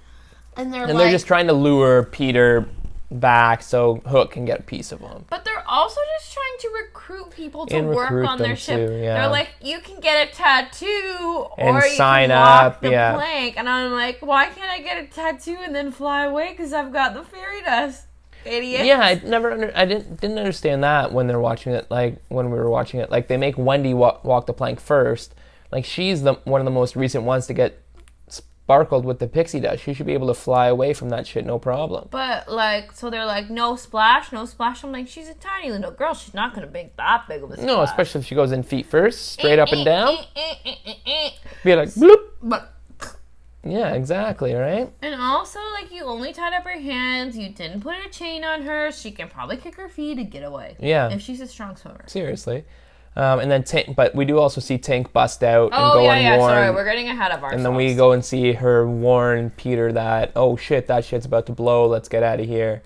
And they're just trying to lure Peter back so Hook can get a piece of him. But they're also just trying to recruit people to work on their ship. Too, yeah. They're like, you can get a tattoo and or you sign can walk up, the yeah. plank. And I'm like, why can't I get a tattoo and then fly away? Because I've got the fairy dust. Idiot. Yeah, I didn't understand that when they're watching it. Like when we were watching it, like they make Wendy walk the plank first. Like she's one of the most recent ones to get sparkled with the pixie dust. She should be able to fly away from that shit, no problem. But like, so they're like, no splash, no splash. I'm like, she's a tiny little girl. She's not gonna make that big of a splash. No, especially if she goes in feet first, straight up and down. Be like, bloop. But yeah, exactly, right? and also, like, you only tied up her hands. You didn't put a chain on her. She can probably kick her feet and get away. Yeah. If she's a strong swimmer. Seriously. And then but we do also see Tank bust out and go and warn. Sorry, we're getting ahead of ourselves. And then we go and see her warn Peter that, oh shit, that shit's about to blow. Let's get out of here.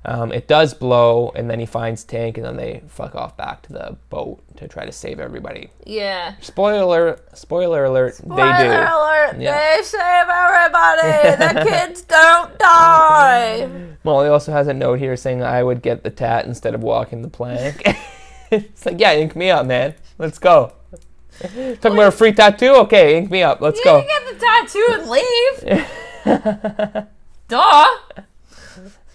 It does blow, and then he finds Tank, and then they fuck off back to the boat to try to save everybody. Yeah. Spoiler alert. Spoiler they do. alert. Yeah. They save everybody. The kids don't die. Molly also has a note here saying I would get the tat instead of walking the plank. It's like, yeah, ink me up, man. Let's go. Talking about a free tattoo? Okay, ink me up. Let's go. You can get the tattoo and leave. Duh.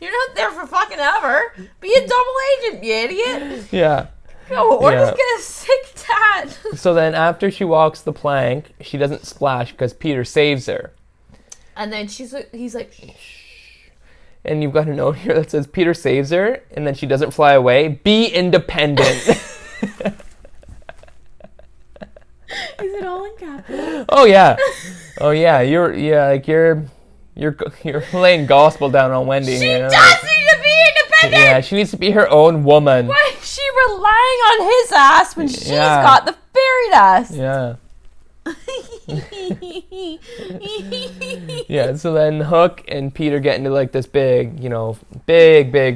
You're not there for fucking ever. Be a double agent, you idiot. Yeah. Or just get a sick tat. So then after she walks the plank, she doesn't splash because Peter saves her. And then he's like, shh. And you've got a note here that says Peter saves her, and then she doesn't fly away. Be independent. Is it all in capital? Oh yeah. You're laying gospel down on Wendy. She does need to be independent. Yeah, she needs to be her own woman. Why is she relying on his ass when she's got the fairy dust? Yeah. Yeah, so then Hook and Peter get into like this big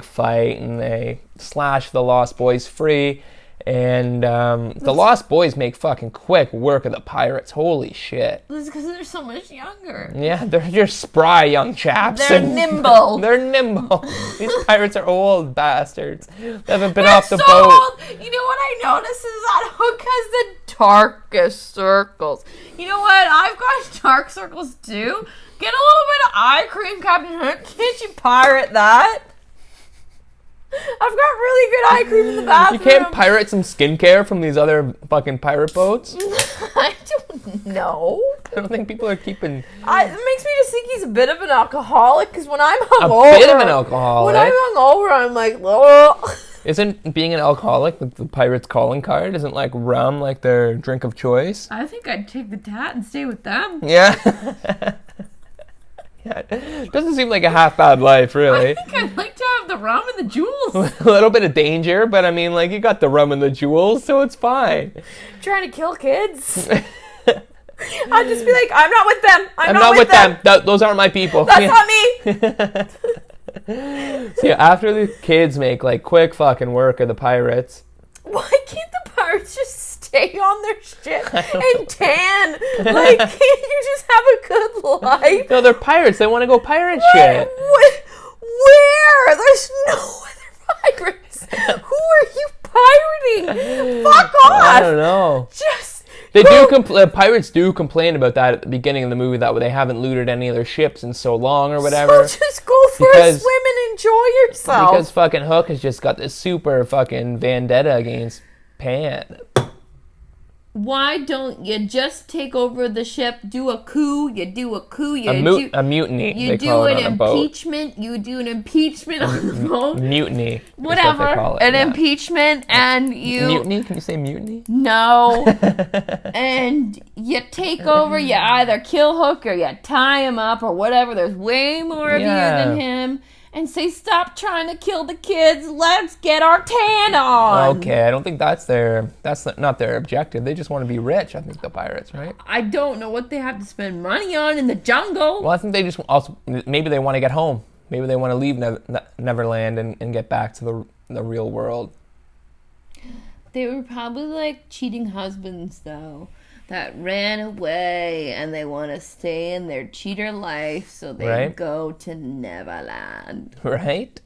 fight, and they slash the Lost Boys free, and the Lost Boys make fucking quick work of the pirates. Holy shit. That's because they're so much younger. Yeah, they're just spry young chaps. They're nimble. They're nimble. These pirates are old bastards. They haven't been off the so boat. Old. You know what I noticed is that Hook has the darkest circles. You know what? I've got dark circles too. Get a little bit of eye cream, Captain Hook. Can't you pirate that? I've got really good eye cream in the bathroom. You can't pirate some skincare from these other fucking pirate boats? I don't know. I don't think people are keeping... It makes me just think he's a bit of an alcoholic, because when I'm hungover... A bit of an alcoholic? When I'm hungover, I'm like, oh. Isn't being an alcoholic the pirate's calling card? Isn't like rum like their drink of choice? I think I'd take the tat and stay with them. Yeah. Yeah. It doesn't seem like a half bad life, really. I think I'd like to have the rum and the jewels. A little bit of danger, but I mean, like, you got the rum and the jewels, so it's fine. Trying to kill kids. I'd just be like, I'm not with them. I'm not with them. Those aren't my people. That's not me. So yeah, after the kids make like quick fucking work of the pirates. Why can't the pirates just stay on their ship and tan? Like, can't you just have a good life? No, they're pirates. They want to go pirate shit. Where? There's no other pirates. Who are you pirating? Fuck off. I don't know. Pirates do complain about that at the beginning of the movie, that they haven't looted any of their ships in so long or whatever. So just go for a swim and enjoy yourself. Because fucking Hook has just got this super fucking vendetta against Pan. Why don't you just take over the ship, do a coup, you do a coup, a mutiny, you do an impeachment, you do an impeachment on the boat. Mutiny. Whatever. What they call it, an impeachment, and you... Mutiny? Can you say mutiny? No. And you take over, you either kill Hook or you tie him up or whatever. There's way more of you than him. And say, stop trying to kill the kids. Let's get our tan on. Okay, I don't think that's not their objective. They just want to be rich, I think, the pirates, right? I don't know what they have to spend money on in the jungle. Well, I think they just also, maybe they want to get home. Maybe they want to leave Neverland and get back to the real world. They were probably like cheating husbands, though, that ran away and they want to stay in their cheater life, so they go to Neverland. Right?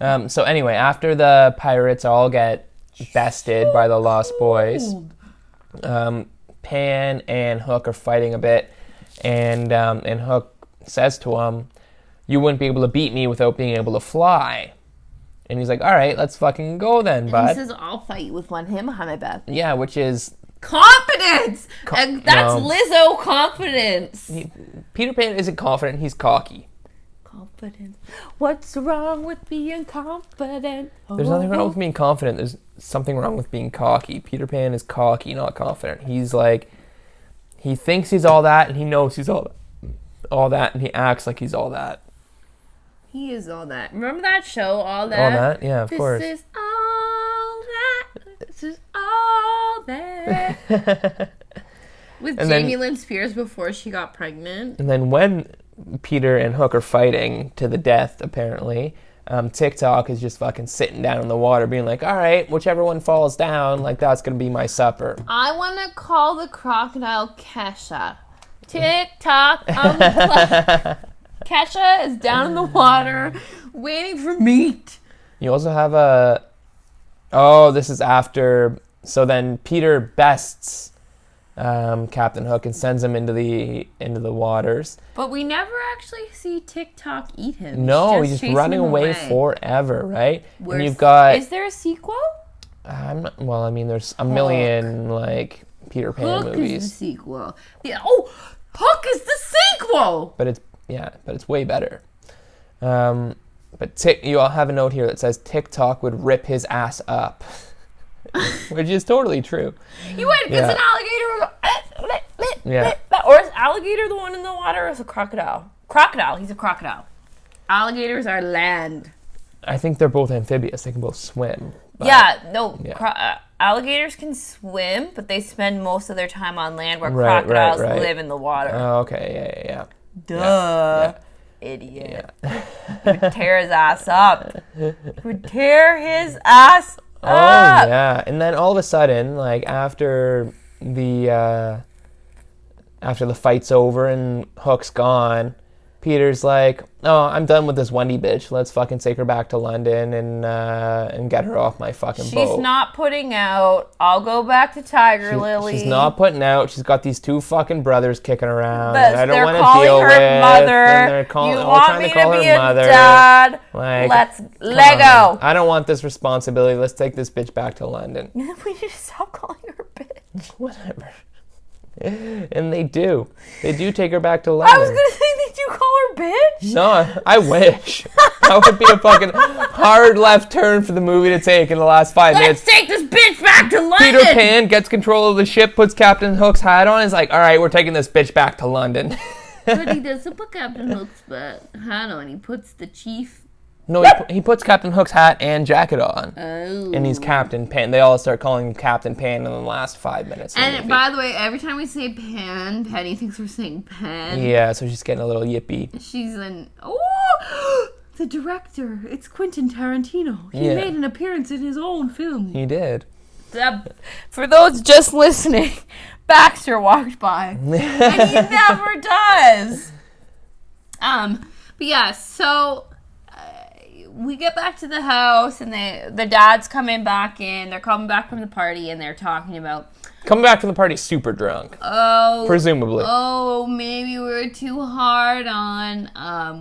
So anyway, after the pirates all get bested by the Lost Boys, Pan and Hook are fighting a bit, and Hook says to him, "You wouldn't be able to beat me without being able to fly." And he's like, "All right, let's fucking go then, bud." He says, "I'll fight you with one hand behind my back." Yeah, which is confidence. And that's Lizzo confidence. Peter Pan isn't confident; he's cocky. Confidence. What's wrong with being confident? There's nothing wrong with being confident. There's something wrong with being cocky. Peter Pan is cocky, not confident. He's like, he thinks he's all that, and he knows he's all that, and he acts like he's all that. He is all that. Remember that show, All That? All That? Yeah, of course. This is all that. This is all that. With Jamie Lynn Spears before she got pregnant. And then when Peter and Hook are fighting to the death, apparently, TikTok is just fucking sitting down in the water being like, all right, whichever one falls down, like, that's going to be my supper. I want to call the crocodile Kesha. TikTok on the Kesha is down in the water waiting for meat. You also have this is after, so then Peter bests Captain Hook and sends him into the waters. But we never actually see TikTok eat him. No, he's just running away forever, right? And you've got... Is there a sequel? There's a million, like, Peter Pan movies. Hook is the sequel. Hook is the sequel! But it's way better. But you all have a note here that says TikTok would rip his ass up. Which is totally true. You would, because an alligator would go... Or is alligator the one in the water, or is a crocodile? Crocodile, he's a crocodile. Alligators are land. I think they're both amphibious. They can both swim. Alligators can swim, but they spend most of their time on land, where crocodiles live in the water. Oh, okay, yeah. Duh. Yeah. Idiot. Yeah. He would tear his ass up. Oh, yeah. And then all of a sudden, like, after the fight's over and Hook's gone, Peter's like, "Oh, I'm done with this Wendy bitch. Let's fucking take her back to London and get her off my fucking boat." She's not putting out. I'll go back to Tiger Lily. She's not putting out. She's got these two fucking brothers kicking around. But I don't want to deal with. They're you want me to be a dad? Like, let's Lego. I don't want this responsibility. Let's take this bitch back to London. We need to stop calling her a bitch. Whatever. And they do. They do take her back to London. I was going to say they do call her bitch. No, I wish. That would be a fucking hard left turn for the movie to take in the last 5 minutes. Let's take this bitch back to London. Peter Pan gets control of the ship, puts Captain Hook's hat on, and is like, all right, we're taking this bitch back to London. But he doesn't put Captain Hook's hat on. He puts the chief... No, he puts Captain Hook's hat and jacket on. Oh. And he's Captain Pan. They all start calling him Captain Pan in the last 5 minutes. And by the way, every time we say Pan, Penny thinks we're saying Pan. Yeah, so she's getting a little yippy. She's the director. It's Quentin Tarantino. He made an appearance in his own film. He did. For those just listening, Baxter walked by. And he never does. But yeah, so... we get back to the house, and the dad's coming back in. They're coming back from the party, and they're talking about... Coming back from the party super drunk. Oh. Presumably. Oh, maybe we were too hard on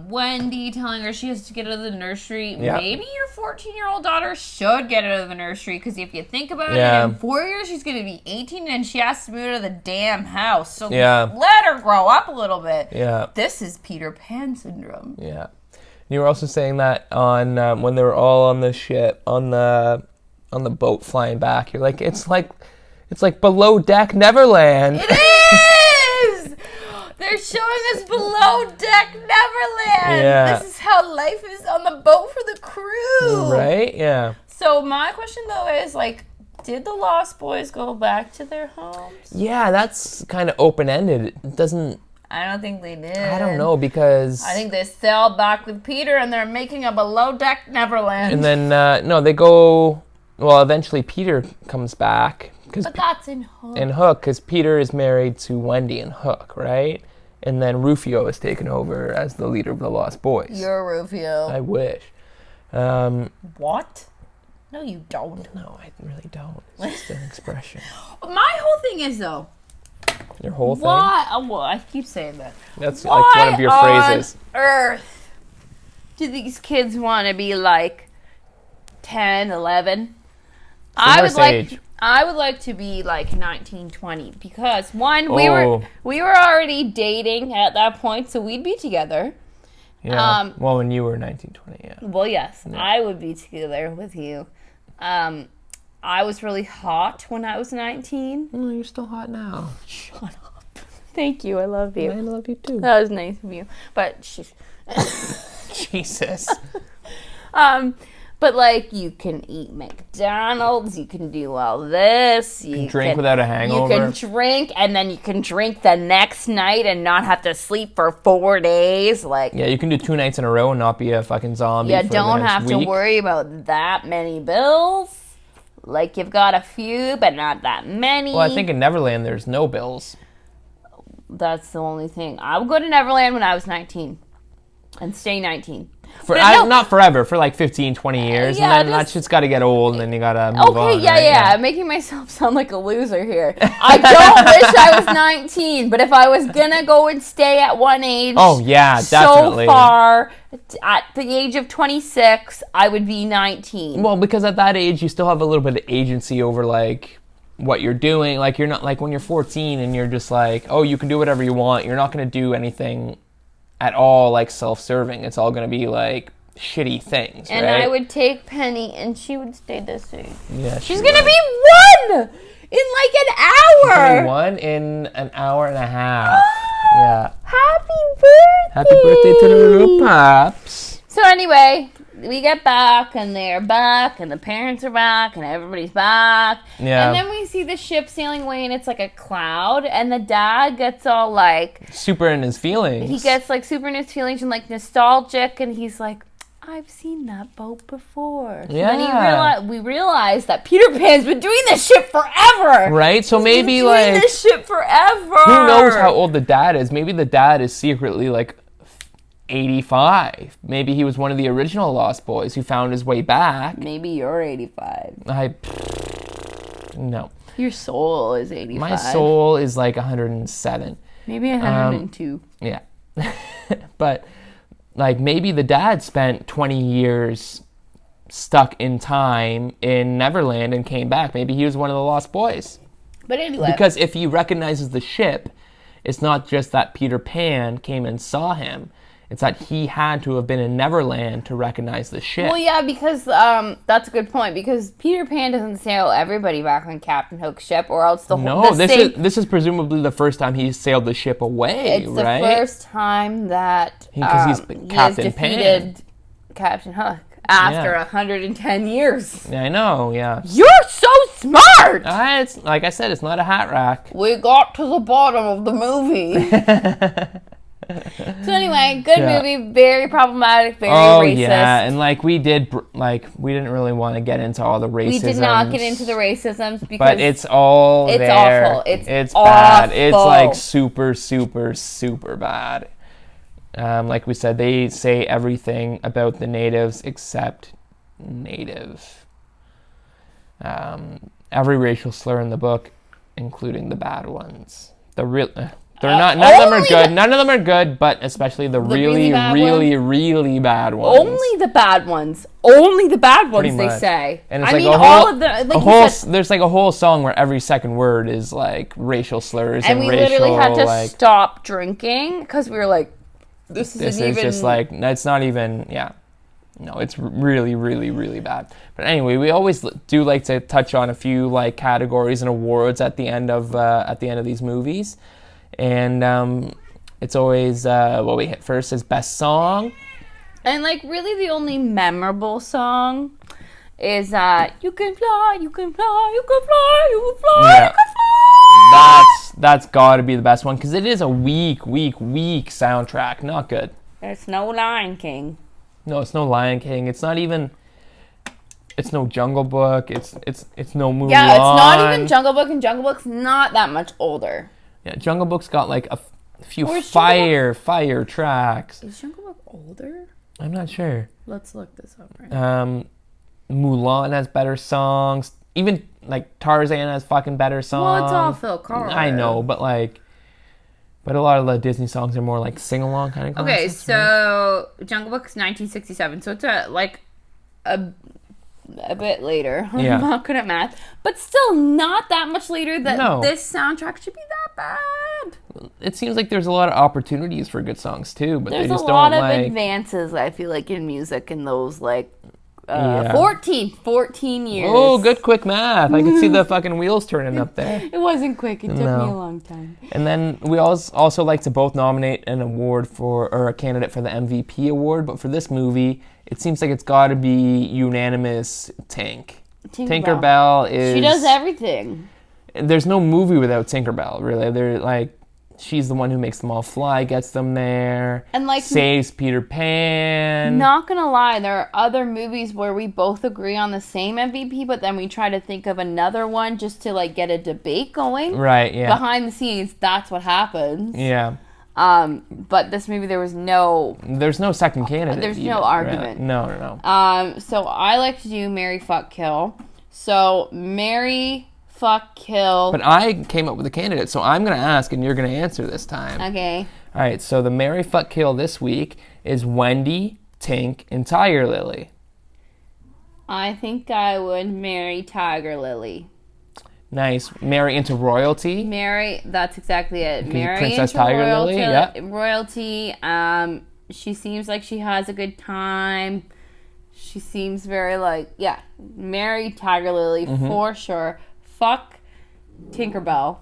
Wendy, telling her she has to get out of the nursery. Yeah. Maybe your 14-year-old daughter should get out of the nursery, because if you think about it, in 4 years she's going to be 18, and she has to move out of the damn house. So let her grow up a little bit. Yeah. This is Peter Pan syndrome. Yeah. You were also saying that on when they were all on the ship, on the boat flying back. You're like, it's like below deck Neverland. It is. They're showing us below deck Neverland. Yeah. This is how life is on the boat for the crew. Right? Yeah. So my question though is, like, did the Lost Boys go back to their homes? Yeah, that's kind of open-ended. It doesn't. I don't think they did. I don't know, because... I think they sailed back with Peter, and they're making a below-deck Neverland. And then, no, they go well, eventually Peter comes back. But that's in Hook. In Hook, because Peter is married to Wendy in Hook, right? And then Rufio is taken over as the leader of the Lost Boys. You're Rufio. I wish. What? No, you don't. No, I really don't. It's just an expression. My whole thing is, though. Your whole thing? Why? Oh, well, I keep saying that. That's like one of your phrases. On earth do these kids want to be like 10, 11? I would like to be like 19, 20 because one, we were already dating at that point, so we'd be together. Yeah. Well, when you were 19, 20, yeah. Well, yes, yeah. I would be together with you. I was really hot when I was 19. Well, you're still hot now. Shut up. Thank you. I love you. I love you too. That was nice of you. But Jesus. But like you can eat McDonald's, you can do all this. You can drink without a hangover. You can drink and then you can drink the next night and not have to sleep for 4 days. Like yeah, you can do 2 nights in a row and not be a fucking zombie. You don't have to worry about that many bills. Like you've got a few, but not that many. Well, I think in Neverland there's no bills. That's the only thing. I would go to Neverland when I was 19 and stay 19. Not forever, for like 15, 20 years. Yeah, and then that shit's got to get old and then you got to move on. Okay, yeah. I'm making myself sound like a loser here. I don't wish I was 19, but if I was going to go and stay at one age definitely. So far, at the age of 26, I would be 19. Well, because at that age, you still have a little bit of agency over like what you're doing. Like you're not like when you're 14 and you're just like, oh, you can do whatever you want. You're not going to do anything at all like self-serving. It's all going to be like shitty things, and right? I would take Penny and she would stay the same. Yeah, she's going to be 1 in like an hour. 1 in an hour and a half. Yeah. Happy birthday. Happy birthday to the little pups. So anyway, we get back and they're back and the parents are back and everybody's back. Yeah. And then we see the ship sailing away and it's like a cloud and the dad gets all like super in his feelings. He gets like super in his feelings and like nostalgic and he's like, I've seen that boat before. Yeah. And then we realize that Peter Pan's been doing this shit forever. Right? So maybe he's like doing this shit forever. Who knows how old the dad is? Maybe the dad is secretly like 85. Maybe he was one of the original Lost Boys who found his way back. Maybe you're 85. No. Your soul is 85. My soul is like 107. Maybe 102. Yeah. But like maybe the dad spent 20 years stuck in time in Neverland and came back. Maybe he was one of the Lost Boys. But anyway. Because if he recognizes the ship, it's not just that Peter Pan came and saw him. It's that he had to have been in Neverland to recognize the ship. Well, yeah, because that's a good point. Because Peter Pan doesn't sail everybody back on Captain Hook's ship, or else this is presumably the first time he sailed the ship away, right? It's the first time that he has defeated Captain Hook after 110 years. Yeah, I know. Yeah, you're so smart. It's like I said, it's not a hat rack. We got to the bottom of the movie. So anyway, good movie, very problematic, very racist. Yeah, and like we didn't really want to get into all the racism. We did not get into the racisms because but it's all it's there. Awful. It's bad. It's like super, super, super bad. Like we said, they say everything about the natives except native. Every racial slur in the book, including the bad ones. None of them are good. None of them are good, but especially the really bad ones. Only the bad ones. Only the bad ones, they say. And it's all of the... there's like a whole song where every second word is like racial slurs and racial... And we literally had to stop drinking because we were like, this is just like... It's not even... Yeah. No, it's really, really, really bad. But anyway, we always do like to touch on a few like categories and awards at the end of these movies. And it's always what we hit first is best song. And like really the only memorable song is you can fly, you can fly, you can fly, you can fly, yeah. you can fly. That's got to be the best one because it is a weak soundtrack. Not good. It's no Lion King. No, it's no Lion King. It's not even... It's no Jungle Book. It's no Mulan. Yeah, it's not even Jungle Book, and Jungle Book's not that much older. Yeah, Jungle Book's got like a few fire tracks. Is Jungle Book older? I'm not sure. Let's look this up right now. Mulan has better songs. Even like Tarzan has fucking better songs. Well, it's all Phil Collins. I know, but a lot of the Disney songs are more like sing-along kind of Okay, concepts, so right? Jungle Book's 1967, so it's a bit later. Yeah. I'm not good at math, but still not that much later that this soundtrack should be that bad. It seems like there's a lot of opportunities for good songs too, but there's they just a lot don't of advances, I feel like, in music in those 14 years. Oh, good quick math. I can see the fucking wheels turning up there. It wasn't quick. It took me a long time. And then we also like to both nominate an award or a candidate for the MVP award, but for this movie, it seems like it's got to be unanimous Tinkerbell is... She does everything. There's no movie without Tinkerbell, really. They're like... She's the one who makes them all fly, gets them there, and saves Peter Pan. Not gonna lie, there are other movies where we both agree on the same MVP, but then we try to think of another one just to get a debate going. Right, yeah. Behind the scenes, that's what happens. Yeah. But this movie, there's no second candidate. There's no argument. Right? No. So I like to do marry, fuck, kill. So marry, fuck, kill. But I came up with a candidate, so I'm going to ask and you're going to answer this time. Okay. All right, so the marry, fuck, kill this week is Wendy, Tink, and Tiger Lily. I think I would marry Tiger Lily. Nice. Marry into royalty. Marry, that's exactly it. Marry Princess into Tiger Lily, yeah. Royalty. She seems like she has a good time. She seems very marry Tiger Lily for sure. Fuck Tinkerbell.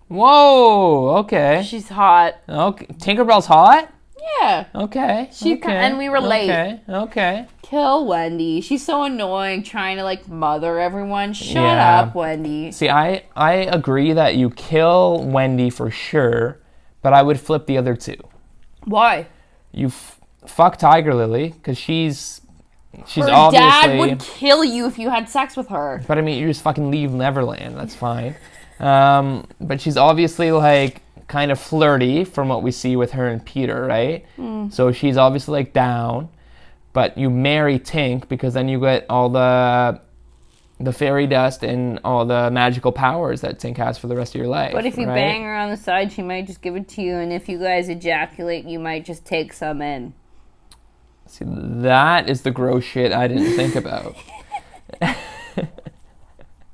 Whoa, okay. She's hot. Okay. Tinkerbell's hot? Yeah. Okay. And we relate. Okay. Kill Wendy. She's so annoying trying to mother everyone. Shut up, Wendy. See, I agree that you kill Wendy for sure, but I would flip the other two. Why? You fuck Tiger Lily because she's her obviously... dad would kill you if you had sex with her. But I mean, you just fucking leave Neverland. That's fine. But she's obviously kind of flirty from what we see with her and Peter, right? So she's obviously down. But you marry Tink because then you get all the fairy dust and all the magical powers that Tink has for the rest of your life. But if you bang her on the side, she might just give it to you. And if you guys ejaculate, you might just take some in. See, that is the gross shit I didn't think about.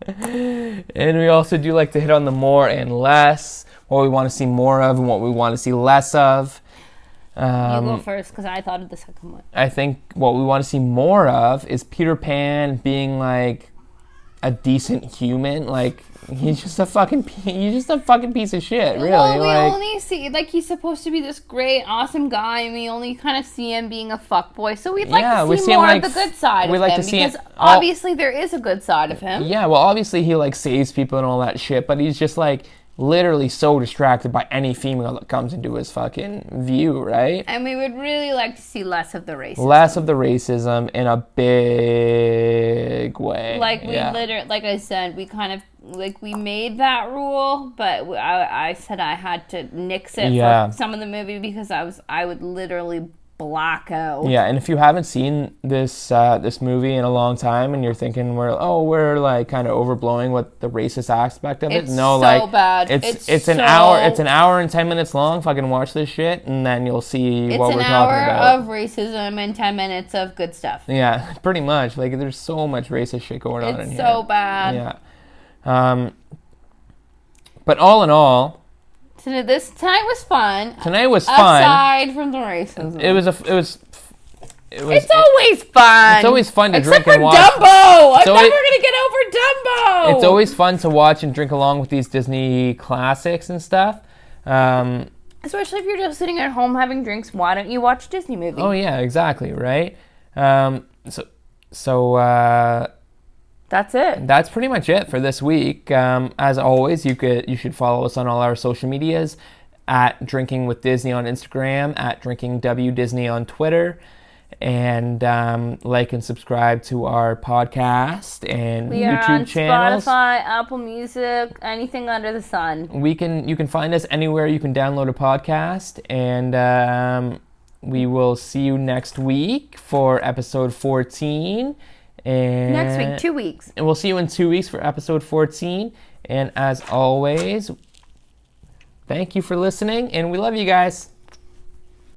And we also do like to hit on the more and less, what we want to see more of and what we want to see less of. You go first, because I thought of the second one. I think what we want to see more of is Peter Pan being a decent human. He's just a fucking piece of shit, really. Well, we only see he's supposed to be this great, awesome guy, and we only kind of see him being a fuckboy. So we'd like to see more of the good side of him, because obviously there is a good side of him. Yeah, well, obviously he saves people and all that shit, but he's just literally so distracted by any female that comes into his fucking view, right? And we would really like to see less of the racism. Less of the racism in a big way. Like I said, we kind of we made that rule, but I said I had to nix it for some of the movie because I would literally black out. Yeah, and if you haven't seen this movie in a long time and you're thinking we're kind of overblowing what the racist aspect of it. It's so bad. It's an hour and 10 minutes long. Fucking watch this shit and then you'll see what we're talking about. It's an hour of racism and 10 minutes of good stuff. Yeah, pretty much. There's so much racist shit going on in here. It's so bad. Yeah. But all in all, tonight was fun. Aside from the racism. It's always fun. It's always fun to drink and watch. Dumbo! I'm never going to get over Dumbo! It's always fun to watch and drink along with these Disney classics and stuff. Especially if you're just sitting at home having drinks, why don't you watch a Disney movie? Oh, yeah, exactly, right? That's it. That's pretty much it for this week. As always, you should follow us on all our social medias at Drinking with Disney on Instagram, at Drinking W Disney on Twitter. And like and subscribe to our podcast and we are YouTube on channels. Spotify, Apple Music, anything under the sun. You can find us anywhere you can download a podcast, and we will see you next week for episode 14. And next week, 2 weeks. And we'll see you in 2 weeks for episode 14. And as always, thank you for listening, and we love you guys.